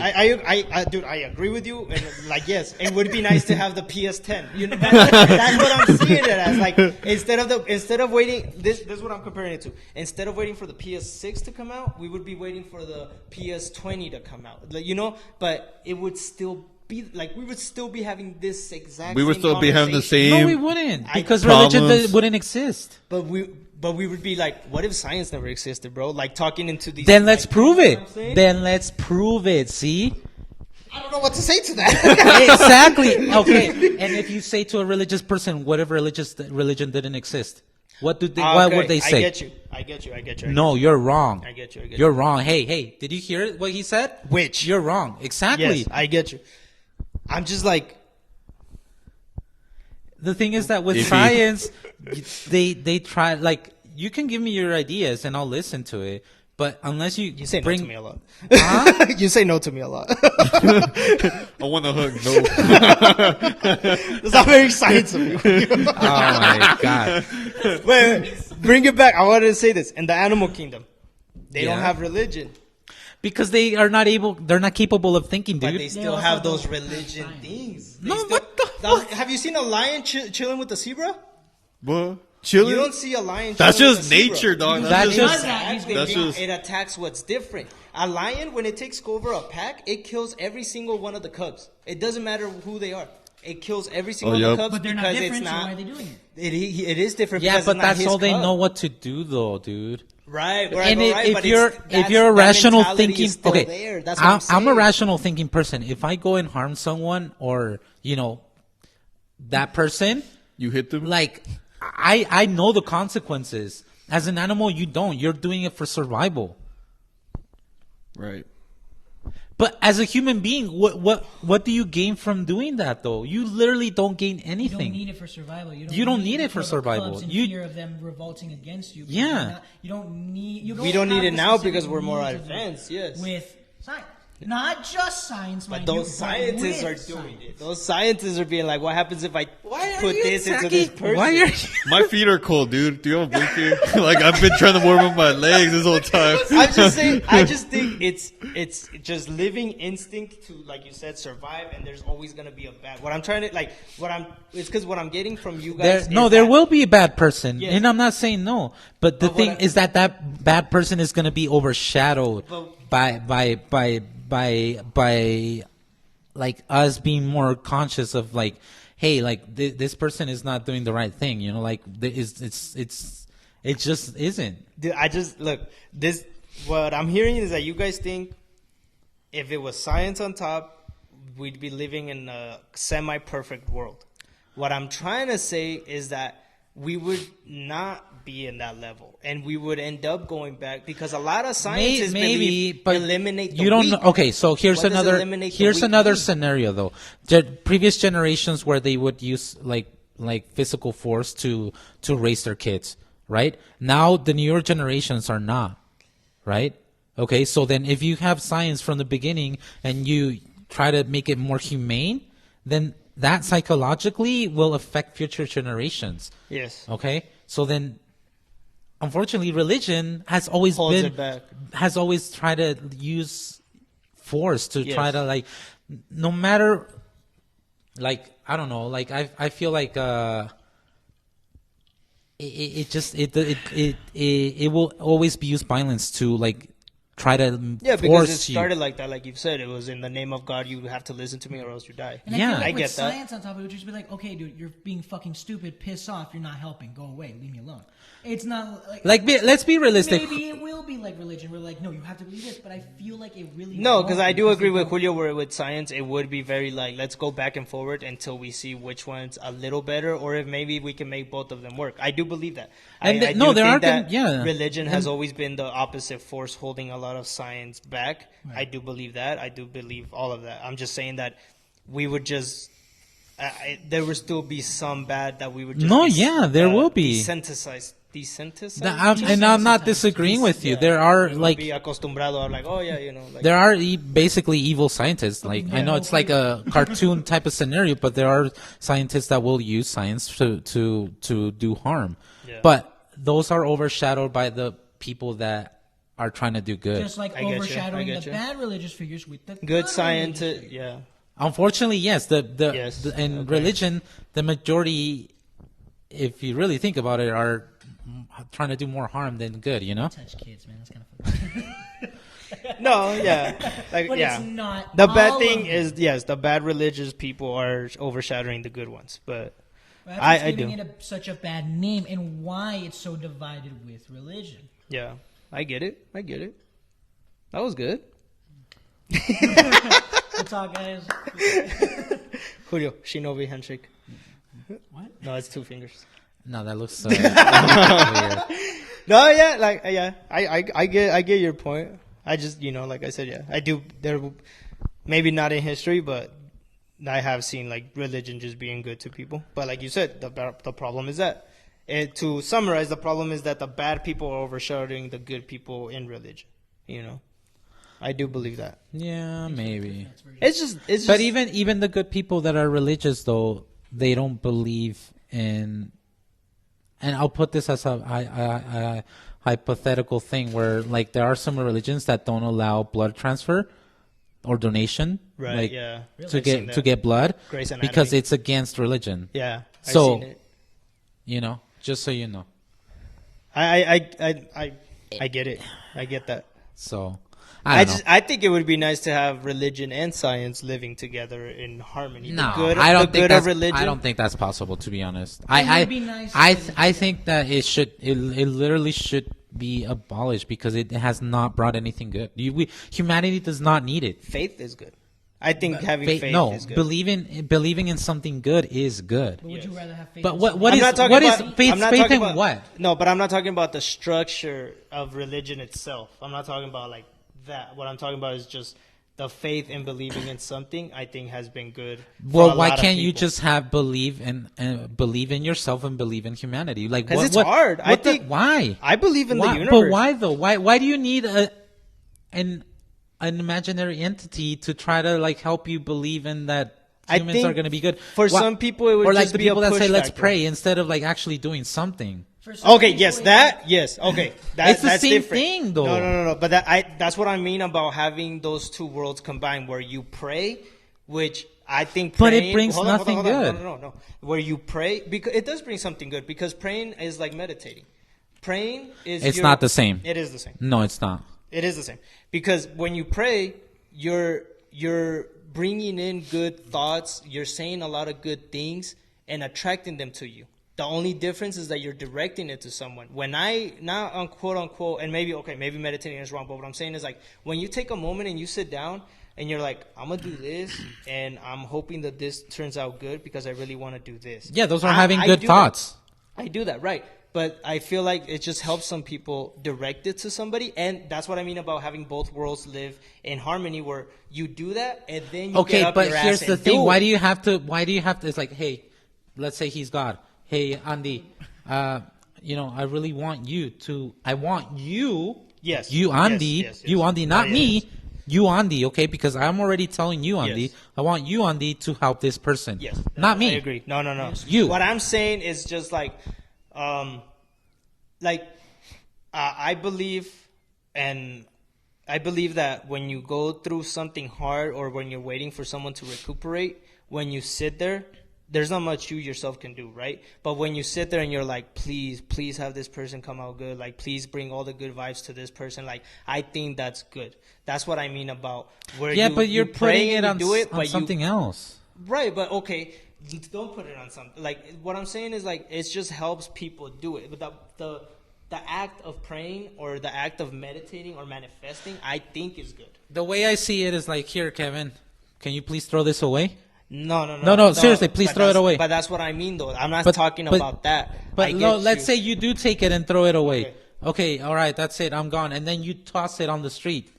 Dude, I agree with you. And like, yes, it would be nice to have the PS10. You know, that's what I'm seeing it as. Like, instead of waiting, this is what I'm comparing it to. Instead of waiting for the PS6 to come out, we would be waiting for the PS20 to come out. Like, you know, but it would still be like we would still be having this exact. We would same still be having the conversation. same. No, we wouldn't, I- because Problems. religion wouldn't exist. But we would be like, what if science never existed, bro? Like talking into these. Then let's like, prove you know it. what I'm saying? Then let's prove it. See. I don't know what to say to that. Exactly. Okay. And if you say to a religious person, "What if religion didn't exist?" What would they say? I get you. No, you're wrong. I get you. You're wrong. Hey, did you hear what he said? Which? You're wrong. Exactly. Yes, I get you. I'm just like, The thing is that with Iffy. science, they try, like, you can give me your ideas and I'll listen to it, but unless you you say bring no to me a lot. Huh? You say no to me a lot. I want to hug. No. It's not very science of you. Oh my god. Wait, bring it back. I wanted to say this. In the animal kingdom, they don't Yeah. have religion, Because they're not capable of thinking, but dude. they still also have those don't have religion science. things. No, They what the Now, fuck? have you seen a lion chilling with a zebra? What? Chilling? You don't see a lion. That's chilling just with a zebra. nature, dog. That's just- Exactly. That's just- It attacks what's different. A lion, when it takes over a pack, it kills every single one of the cubs. It doesn't matter who they are. It kills every single one of yep. the cubs But they're not because different, it's so not. why are they doing it? It is different. Yeah, because but it's not that's his all they cub. know what to do, though, dude. Right. And Right. But if you're a rational thinking, okay, there. That's what I'm a saying. rational thinking person. If I go and harm someone, or that person, You hit them? like, I know the consequences. As an animal, you don't. You're doing it for survival. Right. But as a human being, what do you gain from doing that, though? You literally don't gain You don't anything. need it for survival. You don't need it for kill the survival. cubs in You- fear of them revolting against you. Yeah. You don't need. We don't need have it the now specific because we're more needs of it advanced, yes. With science, not just science, But mind those you, scientists are with doing science. it. Those scientists are being like, what happens if I Why are put you this into attacking- this person? Why are you? My feet are cold, dude. Do you have a blanket? Like, I've been trying to warm up my legs this whole time. I'm just saying. I just think it's just living instinct to, like you said, survive. And there's always gonna be a bad. What I'm trying to it's because what I'm getting from you guys. There will be a bad person, Yes. and I'm not saying no. But the But thing what I- is that bad person is going to be overshadowed But- by like us being more conscious of, like, hey, like this person is not doing the right thing. Like it just isn't. Dude, I just look this. What I'm hearing is that you guys think if it was science on top, we'd be living in a semi-perfect world. What I'm trying to say is that we would not be in that level, and we would end up going back because a lot of scientists Maybe, believe but eliminate the you don't weak. know. Okay, so here's What does another eliminate the weak mean? scenario though. Previous generations where they would use like physical force to raise their kids, right? Now the newer generations are not, right? Okay, so then if you have science from the beginning and you try to make it more humane, then that psychologically will affect future generations. Yes. Okay, so then, unfortunately, religion has always Holds it back. has always tried to use force to try to like, no matter, like, I don't know, like I feel like it will always be used violence to like try to Yeah, because force it started like that, like you've said. It was in the name of God, you have to listen to me or else you die. And Yeah. I feel like I with get that. science on top of it would just be like, okay, dude, you're being fucking stupid. Piss off. You're not helping. Go away. Leave me alone. It's not like let's be realistic. maybe it will be like religion. We're like, no, you have to believe this. But I feel like it really No, won't because I do agree they with don't- Julio where with science, it would be very like, let's go back and forward until we see which one's a little better or if maybe we can make both of them work. I do believe that. And I no, do there think are that yeah. religion has always been the opposite force holding a lot of science back. Right. I do believe that. I do believe all of that. I'm just saying that we would just... there would still be some bad that we would just No, yeah, there will be. desensitize. And I'm not disagreeing with you. There are like be acostumbrado like, oh yeah, you know, like, there are basically evil scientists. Like I know it's like a cartoon type of scenario, but there are scientists that will use science to do harm. Yeah. But those are overshadowed by the people that are trying to do good. Just like I get you, overshadowing I the get you. bad religious figures with the good religious scientists, figures. yeah. Unfortunately, yes. Yes, In okay. religion, the majority, if you really think about it, are trying to do more harm than good. You know. Touch kids, man. That's kind of fun. No, yeah, like But yeah. it's not. The all bad of thing them. is yes, the bad religious people are overshadowing the good ones. But That's I what's giving do. it such a bad name and why it's so divided with religion. yeah, I get it. I get it. That was good. Good talk, guys. Julio, shinobi handshake. What? No, it's two fingers. No, that looks weird. No, yeah, like yeah, I get your point. I just like I said, yeah, I do. There, maybe not in history, but I have seen like religion just being good to people. But like you said, the problem is that. To summarize, the problem is that the bad people are overshadowing the good people in religion. I do believe that. Yeah, maybe. It's just. But even the good people that are religious, though, they don't believe in. And I'll put this as a hypothetical thing where, like, there are some religions that don't allow blood transfer or donation, Right, like, yeah. to I've seen get that. to get blood, Grey's Anatomy. because it's against religion. Yeah. I've So- seen it. Just so you know. I get it. I get that. So I don't know. I think it would be nice to have religion and science living together in harmony. No, the good, I don't the think good that's. of religion. I don't think that's possible. To be honest, would be nice I think that it should. It literally should be abolished because it has not brought anything good. Humanity does not need it. Faith is good. I think having faith is good. Believing in something good is good. But would you rather have faith? But in what something? what I'm is not talking what is about- faith? I'm not Faith talking in about- what? No, but I'm not talking about the structure of religion itself. I'm not talking about like that. What I'm talking about is just the faith in believing in something. I think has been good. for Well, a why lot of can't you people. just believe in yourself and believe in humanity? Like, 'Cause what, it's what, hard. I what the- think- why? I believe in Why- the universe. But why though? Why do you need an imaginary entity to try to like help you believe in that I humans think are going to be good? for some people it would or like just the be a people that push say let's factor." pray instead of like actually doing something. For some Okay, people, yes, it- that, yes, okay. It's the that's same different. thing, though. No. But that's what I mean about having those two worlds combined, where you pray, which I think But it praying- brings hold on, nothing hold on. good. No. Where you pray, because it does bring something good, because praying is like meditating. Praying is It's not the same. It is the same. No, it's not. It is the same. Because when you pray, you're bringing in good thoughts, you're saying a lot of good things and attracting them to you. The only difference is that you're directing it to someone. When I, not on quote unquote, and maybe meditating is wrong, but what I'm saying is like, when you take a moment and you sit down and you're like, I'm going to do this and I'm hoping that this turns out good because I really want to do this. Yeah, those are I- having I good do thoughts. that. I do that, right. But I feel like it just helps some people direct it to somebody. And that's what I mean about having both worlds live in harmony, where you do that and then you Okay, get up but your here's ass the and thing. do Why it. do you have to, it's like, hey, let's say he's God. Hey, Andy, I really want you to, I want you, Yes. you, Andy, Yes. you, Andy, not Yes. me, you, Andy, okay? Because I'm already telling you, Andy, Yes. I want you, Andy, to help this person. Yes. Not me. I agree. No. You. What I'm saying is just like, I believe, and I believe that when you go through something hard or when you're waiting for someone to recuperate, when you sit there, there's not much you yourself can do, right? But when you sit there and you're like, please have this person come out good. Like, please bring all the good vibes to this person. Like, I think that's good. That's what I mean about where but you're putting it on, do it, on but something else. Right, but okay, don't put it on something. Like, what I'm saying is, like, it just helps people do it. But the act of praying or the act of meditating or manifesting, I think is good. The way I see it is like, here, Kevin, can you please throw this away? No, seriously, please throw it away. But that's what I mean, though. I'm not talking about that. But no, let's say you do take it and throw it away. Okay, all right, that's it. I'm gone. And then you toss it on the street.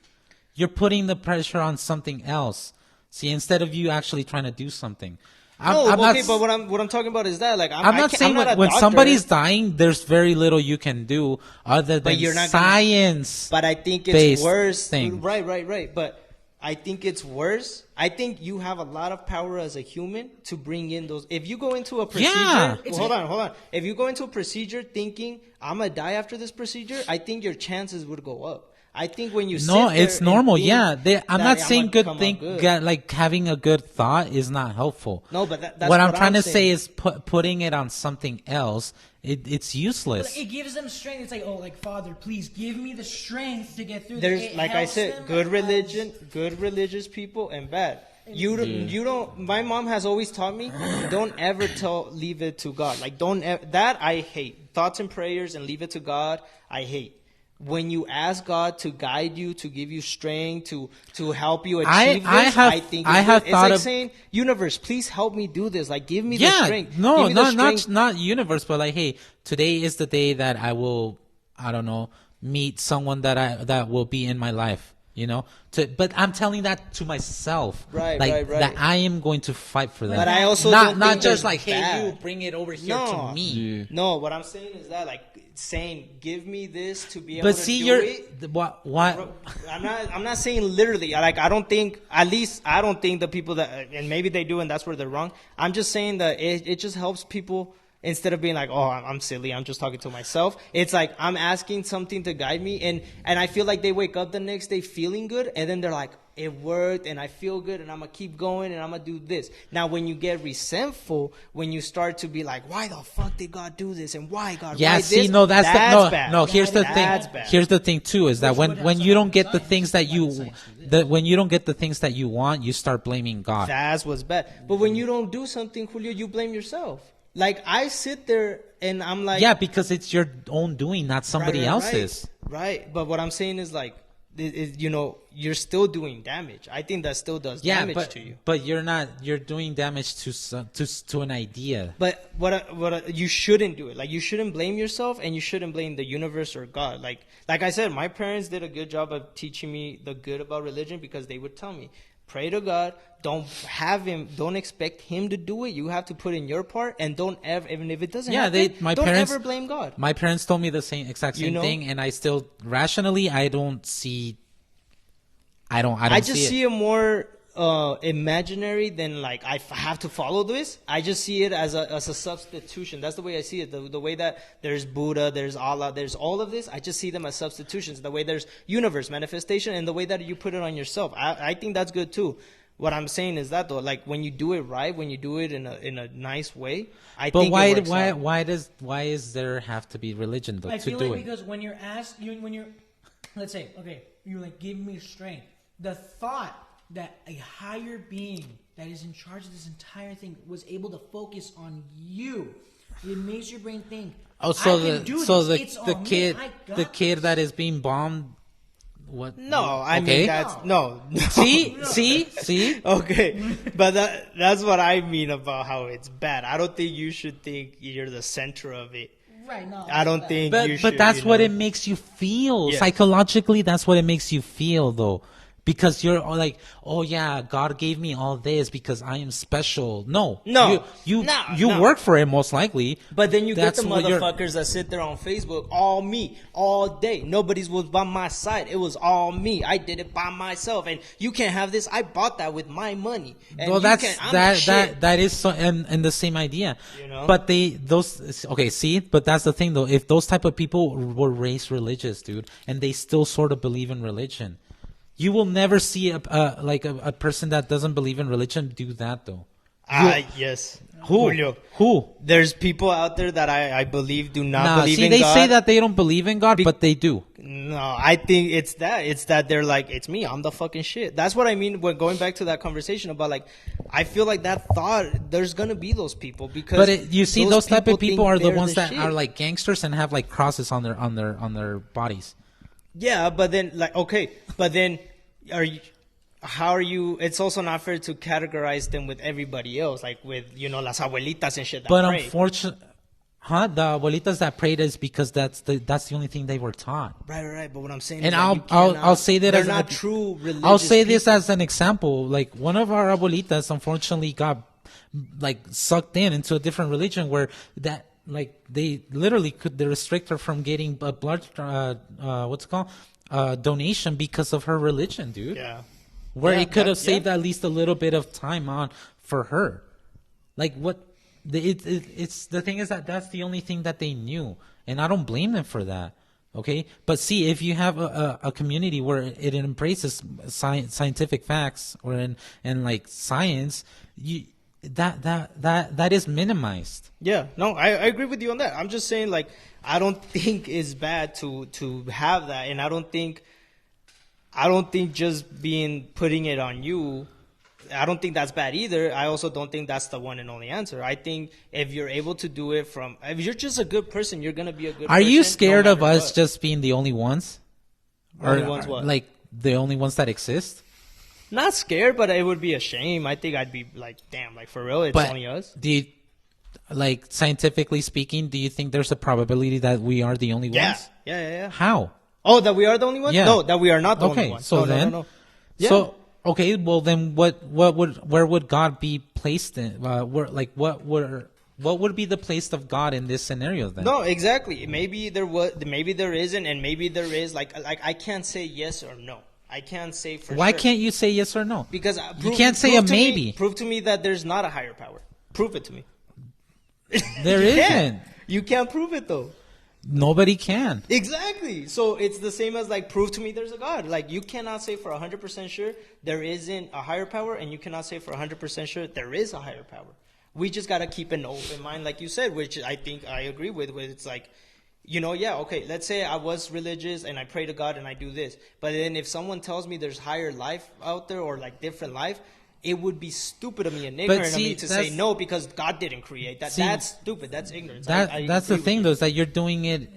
You're putting the pressure on something else. See, instead of you actually trying to do something. But what I'm talking about is that, like, I'm not saying when somebody's dying, there's very little you can do other than science. But I think it's worse. Right. But I think it's worse. I think you have a lot of power as a human to bring in those. If you go into a procedure, hold on. If you go into a procedure thinking I'm gonna die after this procedure, I think your chances would go up. I think when you it's normal. I'm not saying good thing. Like having a good thought is not helpful. No, but that's what I'm trying to say is putting it on something else. It's useless. But it gives them strength. It's like, oh, like, Father, please give me the strength to get through. There's, like I said, good religion, good religious people, and bad. You don't. My mom has always taught me, don't ever leave it to God. Like, that I hate. Thoughts and prayers and leave it to God, I hate. When you ask God to guide you, to give you strength, to help you achieve this, I think it's like saying, universe, please help me do this. Like, give me the strength. No, not universe, but like, hey, today is the day that I will, I don't know, meet someone that will be in my life. You know, but I'm telling that to myself, right. That I am going to fight for that. But I also not just like, hey, you bring it over here to me. Yeah. No, what I'm saying is that, like, saying, give me this to be able but to see, do it. What? I'm not saying literally. Like, I don't think the people that, and maybe they do, and that's where they're wrong. I'm just saying that it just helps people. Instead of being like, oh, I'm silly, I'm just talking to myself. It's like, I'm asking something to guide me. And I feel like they wake up the next day feeling good. And then they're like, it worked and I feel good and I'm going to keep going and I'm going to do this. Now, when you get resentful, when you start to be like, why the fuck did God do this? And why God? Yeah, why see, this? no, that's bad. No, here's the thing. Bad. Here's the thing too, is that when you don't get the things that when you don't get the things that you want, you start blaming God. That's what's bad. But when you don't do something, Julio, you blame yourself. Like, I sit there and I'm like... Yeah, because it's your own doing, not somebody else's. Right. But what I'm saying is, like, you're still doing damage. I think that still does damage to you. But you're doing damage to an idea. But what you shouldn't do it. Like, you shouldn't blame yourself and you shouldn't blame the universe or God. Like I said, my parents did a good job of teaching me the good about religion because they would tell me, pray to God. Don't expect him to do it. You have to put in your part, and don't ever, even if it doesn't happen, don't ever blame God. My parents told me the exact same thing, and I still rationally, I don't see. I just see it more imaginary than like I have to follow this. I just see it as a substitution. That's the way I see it. The way that there's Buddha, there's Allah, there's all of this. I just see them as substitutions. The way there's universe manifestation, and the way that you put it on yourself. I think that's good too. What I'm saying is that, though, like, when you do it right, when you do it in a nice way, think it works out. Why is there have to be religion though, I to feel do like it? because when you're asked, let's say, okay, you're like, give me strength. The thought that a higher being that is in charge of this entire thing was able to focus on you, it makes your brain think. Oh, so the kid that is being bombed. What? No, I mean that's no. See. Okay, but that's what I mean about how it's bad. I don't think you should think you're the center of it. Right. No. I don't think you should. But that's what it makes you feel. Yes. Psychologically, that's what it makes you feel, though. Because you're like, oh yeah, God gave me all this because I am special. No. You work for it most likely. But then you get the motherfuckers that sit there on Facebook, all me, all day. Nobody's was by my side. It was all me. I did it by myself. And you can't have this. I bought that with my money. And well, that is so, and the same idea. You know? But but that's the thing though. If those type of people were raised religious, dude, and they still sort of believe in religion. You will never see a person that doesn't believe in religion do that though. Yes. Who? Julio. Who? There's people out there that I believe do not believe in they God. say that they don't believe in God, but they do. No, I think it's that they're like, it's me, I'm the fucking shit. That's what I mean when going back to that conversation about like, I feel like that thought, there's gonna be those people because. But you see, those type of people are the they're ones that shit. are like gangsters and have like crosses on their bodies. Yeah, but then like okay, but then how are you? It's also not fair to categorize them with everybody else, like with las abuelitas and shit. But unfortunately, the abuelitas that prayed is because that's the only thing they were taught. Right. But what I'm saying, And is I'll say that they're as not true religious. I'll say this people. as an example. Like one of our abuelitas, unfortunately, got like sucked into a different religion where that like they literally they restrict her from getting a blood what's it called donation because of her religion, dude. Yeah. Where it could have saved at least a little bit of time on for her. Like what it's the thing is that that's the only thing that they knew, and I don't blame them for that. Okay, but see, if you have a community where it embraces scientific facts or and like science, that is minimized. Yeah, no, I agree with you on that. I'm just saying, like, I don't think it's bad to have that, and I don't think just putting it on you, I don't think that's bad either. I also don't think that's the one and only answer. I think if you're able to do it if you're just a good person, you're gonna be a good person. Are you scared no of us what. just being the only ones? Only ones what? Like the only ones that exist? Not scared, but it would be a shame. I think I'd be like, damn, like for real, it's only us. Do you, like scientifically speaking, do you think there's a probability that we are the only ones? Yeah. How? Oh, that we are the only ones? Yeah. No, that we are not the only Okay, ones. so No. Yeah. So okay, well then, where would God be placed in? What would be the place of God in this scenario then? No, exactly. Maybe there isn't, and maybe there is. Like I can't say yes or no. I can't say for Why sure. can't you say yes or no? Because you can't say a maybe. Prove to me that there's not a higher power. Prove it to me. There isn't. You can't prove it though. Nobody can. Exactly. So it's the same as like prove to me there's a God. Like you cannot say for 100% sure there isn't a higher power, and you cannot say for 100% sure there is a higher power. We just gotta keep an open mind, like you said, which I think I agree with. Where it's like, okay, let's say I was religious and I pray to God and I do this, but then if someone tells me there's higher life out there or like different life, it would be stupid of me and ignorant of me to say no because God didn't create that. That's stupid. That's ignorance. That's the thing, though, is that you're doing it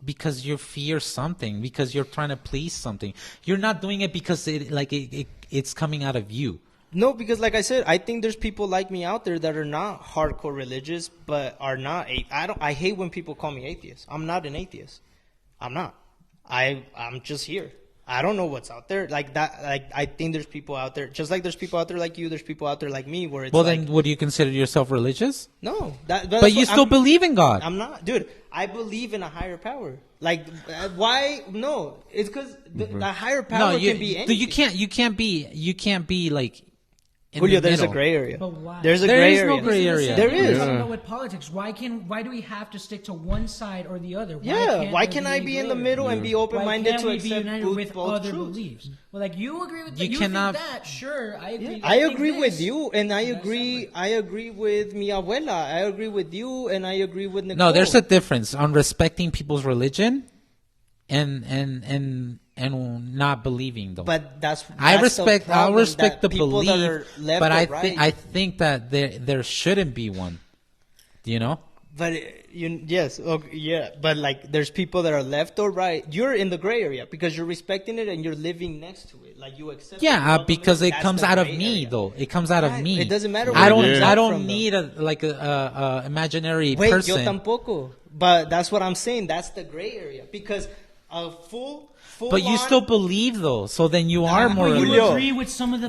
because you fear something, because you're trying to please something. You're not doing it because it's coming out of you. No, because like I said, I think there's people like me out there that are not hardcore religious, but are not. I hate when people call me atheist. I'm not an atheist. I'm not. I'm just here. I don't know what's out there like that. Like I think there's people out there, just like there's people out there like you. There's people out there like me, where it's then would you consider yourself religious? No, but you still believe in God. I'm not, dude. I believe in a higher power. Like why? No, it's because the higher power can be anything. You can't be like. Julio, there's a gray area. But why? There's a There gray is area. no gray area. There is. I don't know with politics. Why do we have to stick to one side or the other? Why can't I be in the middle and be open-minded to accept with both other truths? beliefs? Well, like you agree with You cannot. think that? Sure, I agree. Yeah, I agree with you, and I agree with mi abuela. I agree with you, and I agree with Nicole. No, there's a difference on respecting people's religion and not believing them. But I respect the people that are belief, left but or I right. think that there shouldn't be one. Do you know? But yes, okay, yeah. But like, there's people that are left or right. You're in the gray area because you're respecting it and you're living next to it. Like you accept. Yeah, because it That's comes the out of gray me, area. though. It comes out of Right. me. It doesn't matter. I where it comes I out don't from, need a imaginary Wait, person. yo tampoco. But that's what I'm saying. That's the gray area because a full. But you still believe, though. So then you are more. But you Julio. agree with some of the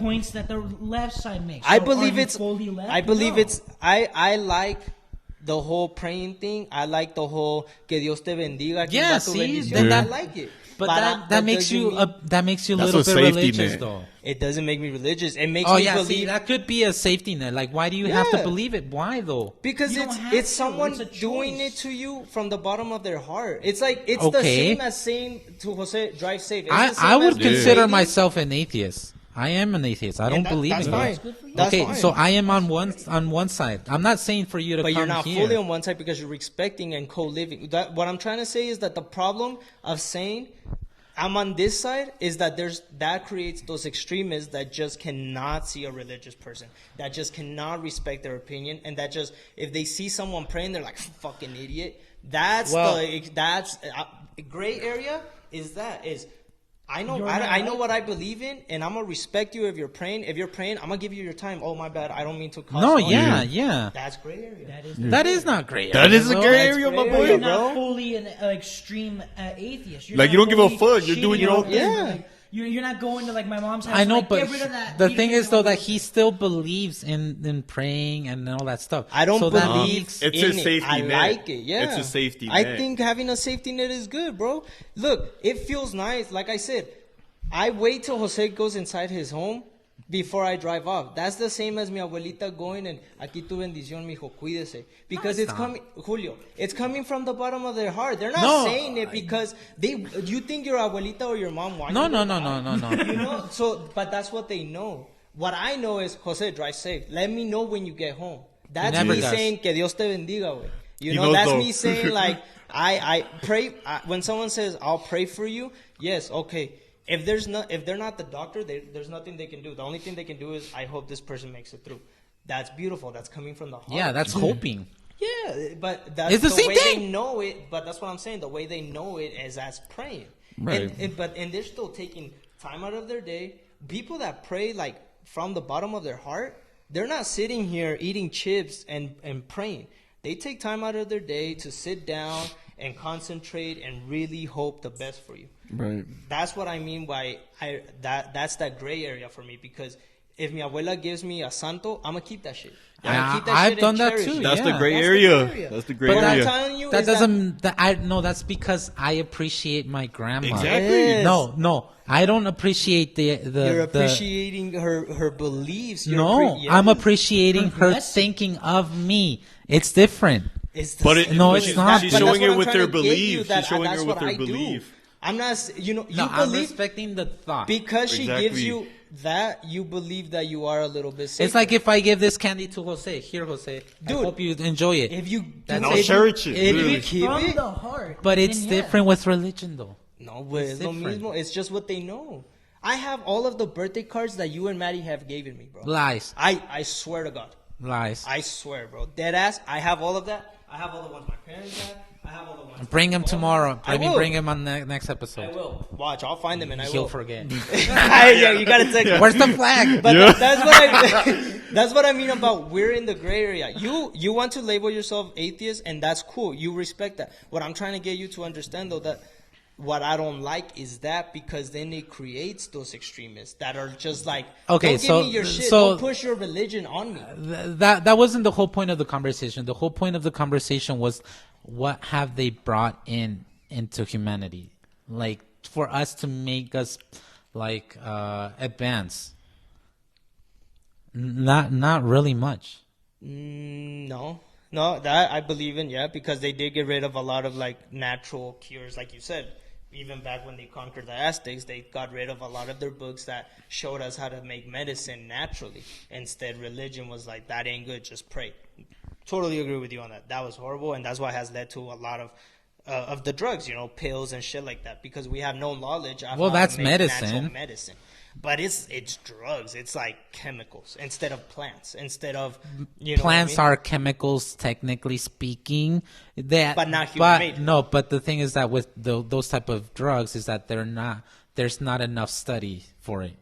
points that the left side makes. I So believe are you it's. fully left? I believe No. it's. I like the whole praying thing. I like the whole que Dios te bendiga. Que Yeah, va tu see, bendición. then I that- like it. But that that makes doesn't you mean- that makes you a That's little a bit safety religious, net. though. It doesn't make me religious. It makes Oh me yeah, believe. see, that could be a safety net. Like, why do you have to Yeah. believe it? Why though? Because You don't have it's to. someone It's a doing choice. it to you from the bottom of their heart. It's like it's the Okay. same as saying to Jose, drive safe. It's I the same I would as consider waiting. myself an atheist. I am an atheist. I don't And believe that's in fine. God. That's Okay, fine. so I am on one side. I'm not saying for you to But come you're not here. fully on one side because you're respecting and co-living. That what I'm trying to say is that the problem of saying I'm on this side is that that creates those extremists that just cannot see a religious person, that just cannot respect their opinion, and that just if they see someone praying, they're like fucking idiot. That's gray area. I know I know what I believe in, and I'm gonna respect you if you're praying. If you're praying, I'm gonna give you your time. Oh my bad, I don't mean to cause. No, harm. yeah. That's gray area. That is not great. That is a bro. gray That's area, my gray boy. area, You're bro. not fully an extreme atheist. You're Like, not you don't give a fully fuck. You're doing shitting your on own them. thing. Like, you're not going to like my mom's house. I know, like, but get rid of that. the You thing don't is though know that what he still believes in praying and all that stuff. I don't So that believe makes- It's in a safety I net. like it. Yeah, It's a safety I net. think having a safety net is good, bro. Look, it feels nice. Like I said, I wait till Jose goes inside his home before I drive off. That's the same as mi abuelita going and aquí tu bendición, mijo, cuídese. Because it's coming, Julio, it's coming from the bottom of their heart. They're not No, saying it because you think your abuelita or your mom wants No, you no, to no, die. no, no, no. You know, but that's what they know. What I know is, Jose, drive safe. Let me know when you get home. That's never me does. saying que Dios te bendiga, güey. You He know, knows that's though. me saying like I pray when someone says I'll pray for you. Yes, okay. If they're not the doctor, there's nothing they can do. The only thing they can do is I hope this person makes it through. That's beautiful. That's coming from the heart. Yeah, that's hoping. Yeah, but that's It's the same way thing. they know it. But that's what I'm saying. The way they know it is as praying. Right. And they're still taking time out of their day. People that pray like from the bottom of their heart, they're not sitting here eating chips and praying. They take time out of their day to sit down and concentrate and really hope the best for you. Right. That's what I mean by that's that gray area for me, because if mi abuela gives me a santo, I'm gonna keep that shit. I'm gonna keep that I've shit and done that cherish too, it. That's Yeah. the gray That's the area. gray area. That's the gray But What I'm area. telling you That is doesn't. That's because I appreciate my grandma. Exactly. Yes. No, I don't appreciate the you're appreciating her beliefs. I'm appreciating her blessing. thinking of me. It's different. It's the But same. No, but it's she's, not. she's But that's showing what it I'm with trying her to get you, belief. that She's showing that's it what with her I do. belief. I'm not. You No, I'm believe respecting the thought. because she Exactly. gives you that. You believe that you are a little bit safer. It's like if I give this candy to Jose. Here, Jose. Dude, I hope you enjoy it. if you That's I'll it. cherish it. If literally. you keep from it. the heart. But it's then yeah. different with religion, though. No, but it's lo different. mismo. It's just what they know. I have all of the birthday cards that you and Maddie have given me, bro. Lies. I swear to God. Lies. I swear, bro. Dead ass. I have all of that. I have all the ones my parents had. I have all the ones. Bring him tomorrow. I I mean, will. bring him on the next I episode. will. Watch. I'll find them and I He'll will. forget. Yeah, you gotta text me. Where's the flag? But that's what I mean about we're in the gray area. You want to label yourself atheist, and that's cool. You respect that. What I'm trying to get you to understand, though, that what I don't like is that, because then it creates those extremists that are just like, Okay, don't so- give me your shit. so- Don't push your religion on me. That wasn't the whole point of the conversation. The whole point of the conversation was what have they brought into humanity, like for us to make us like advance. Not really much. No, that I believe in, yeah, because they did get rid of a lot of like natural cures, like you said. Even back when they conquered the Aztecs, they got rid of a lot of their books that showed us how to make medicine naturally. Instead, religion was like, that ain't good, just pray. Totally agree with you on that. That was horrible, and that's what has led to a lot of the drugs, pills and shit like that, because we have no knowledge of Well, how to that's make medicine. natural medicine. But it's drugs. It's like chemicals instead of plants. Instead of Plants are chemicals, technically speaking. But not human-made. No, but the thing is that with those type of drugs is that there's not enough study for it.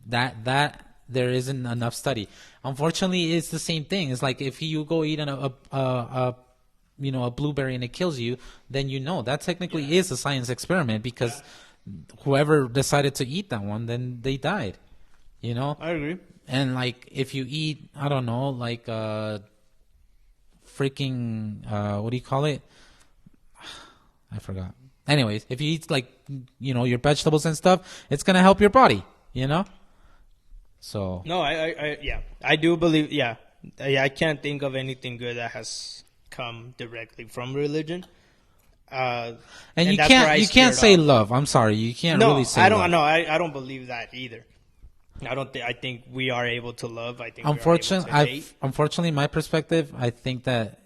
That there isn't enough study. Unfortunately, it's the same thing. It's like if you go eat a blueberry and it kills you, then that technically is a science experiment, because whoever decided to eat that one, then they died. I agree. And like if you eat, I don't know, like freaking what do you call it? I forgot. Anyways, if you eat like your vegetables and stuff, it's gonna help your body. So No, I do believe. Yeah, I can't think of anything good that has come directly from religion. And you can't say love. I'm sorry, you can't really say. I don't. love. No, I don't believe that either. I don't think. I think we are able to love. I think. Unfortunately, my perspective, I think that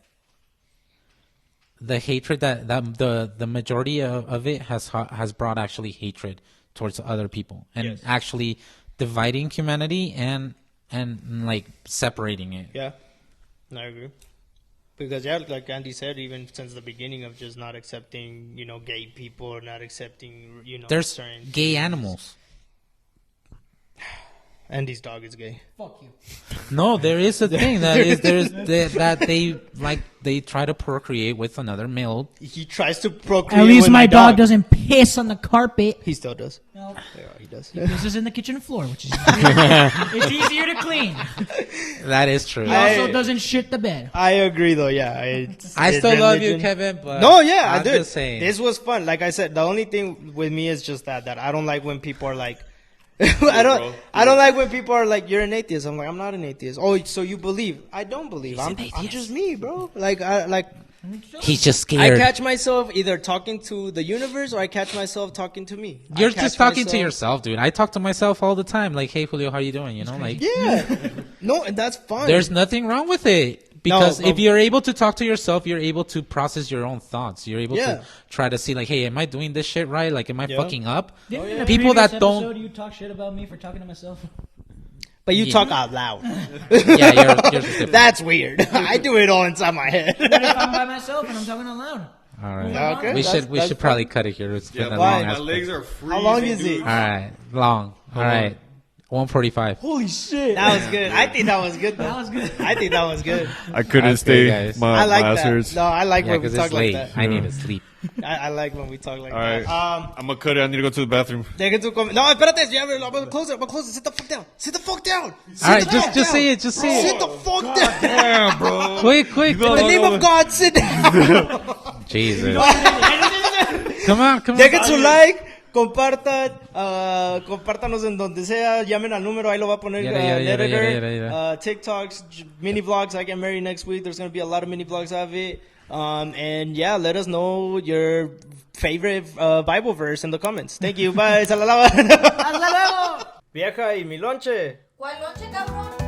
the hatred that the majority of it has brought actually hatred towards other people and actually dividing humanity and like separating it. Yeah, I agree. Because like Andy said, even since the beginning of just not accepting, gay people or not accepting, there's certain gay things. Animals. Andy's dog is gay. Fuck you. No, there is a thing that they try to procreate with another male. He tries to procreate. At least with my dog doesn't piss on the carpet. He still does. No, Yeah, he does. he pisses in the kitchen floor, which is it's easier to clean. That is true. He also doesn't shit the bed. I agree, though. Yeah, I still love you, Kevin. But no, yeah, I'm I do. Just saying. This was fun. Like I said, the only thing with me is just that I don't like when people are like. I don't like when people are like, you're an atheist. I'm like, I'm not an atheist. Oh, so you believe? I don't believe. I'm just me, bro. He's just scared. I catch myself either talking to the universe or I catch myself talking to me. You're just talking to yourself, dude. I talk to myself all the time. Like, hey, Julio, how you doing? Yeah. No, and that's fine. There's nothing wrong with it. Because if you're able to talk to yourself, you're able to process your own thoughts. You're able to try to see, like, hey, am I doing this shit right? Like, am I fucking up? In People that don't. Episode, you talk shit about me for talking to myself. But you talk out loud. Yeah, you're just different. That's weird. I do it all inside my head. What if I'm by myself and I'm talking out loud? All right. Okay. We should probably cut it here. It's been a long my ass legs are freezing. How long is it? dude. All right, long. All right, 1:45. Holy shit. That was good. I think that was good, though. That was good. I think that was good. I couldn't That's good, stay. guys. My I like ass that. hurts. No, I like Yeah, when we because talk it's like late. that. I need to sleep. I like when we talk like All right. that. I'm gonna cut it. I need to go to the bathroom. No, espérate. I'm gonna close it. Sit the fuck down. Sit the fuck down. All right, just say it. Just say Sit it. the fuck down. Damn, bro. Quick. In the name of God, sit down. Jesus. Come on. Dejen su like. Compártanos en donde sea, llamen al número, ahí lo va a poner editor. TikToks, mini vlogs. I get married next week. There's going to be a lot of mini vlogs of it. And yeah, let us know your favorite Bible verse in the comments. Thank you. Bye. Hasta luego. Vieja y mi lonche. ¿Cuál noche, cabrón?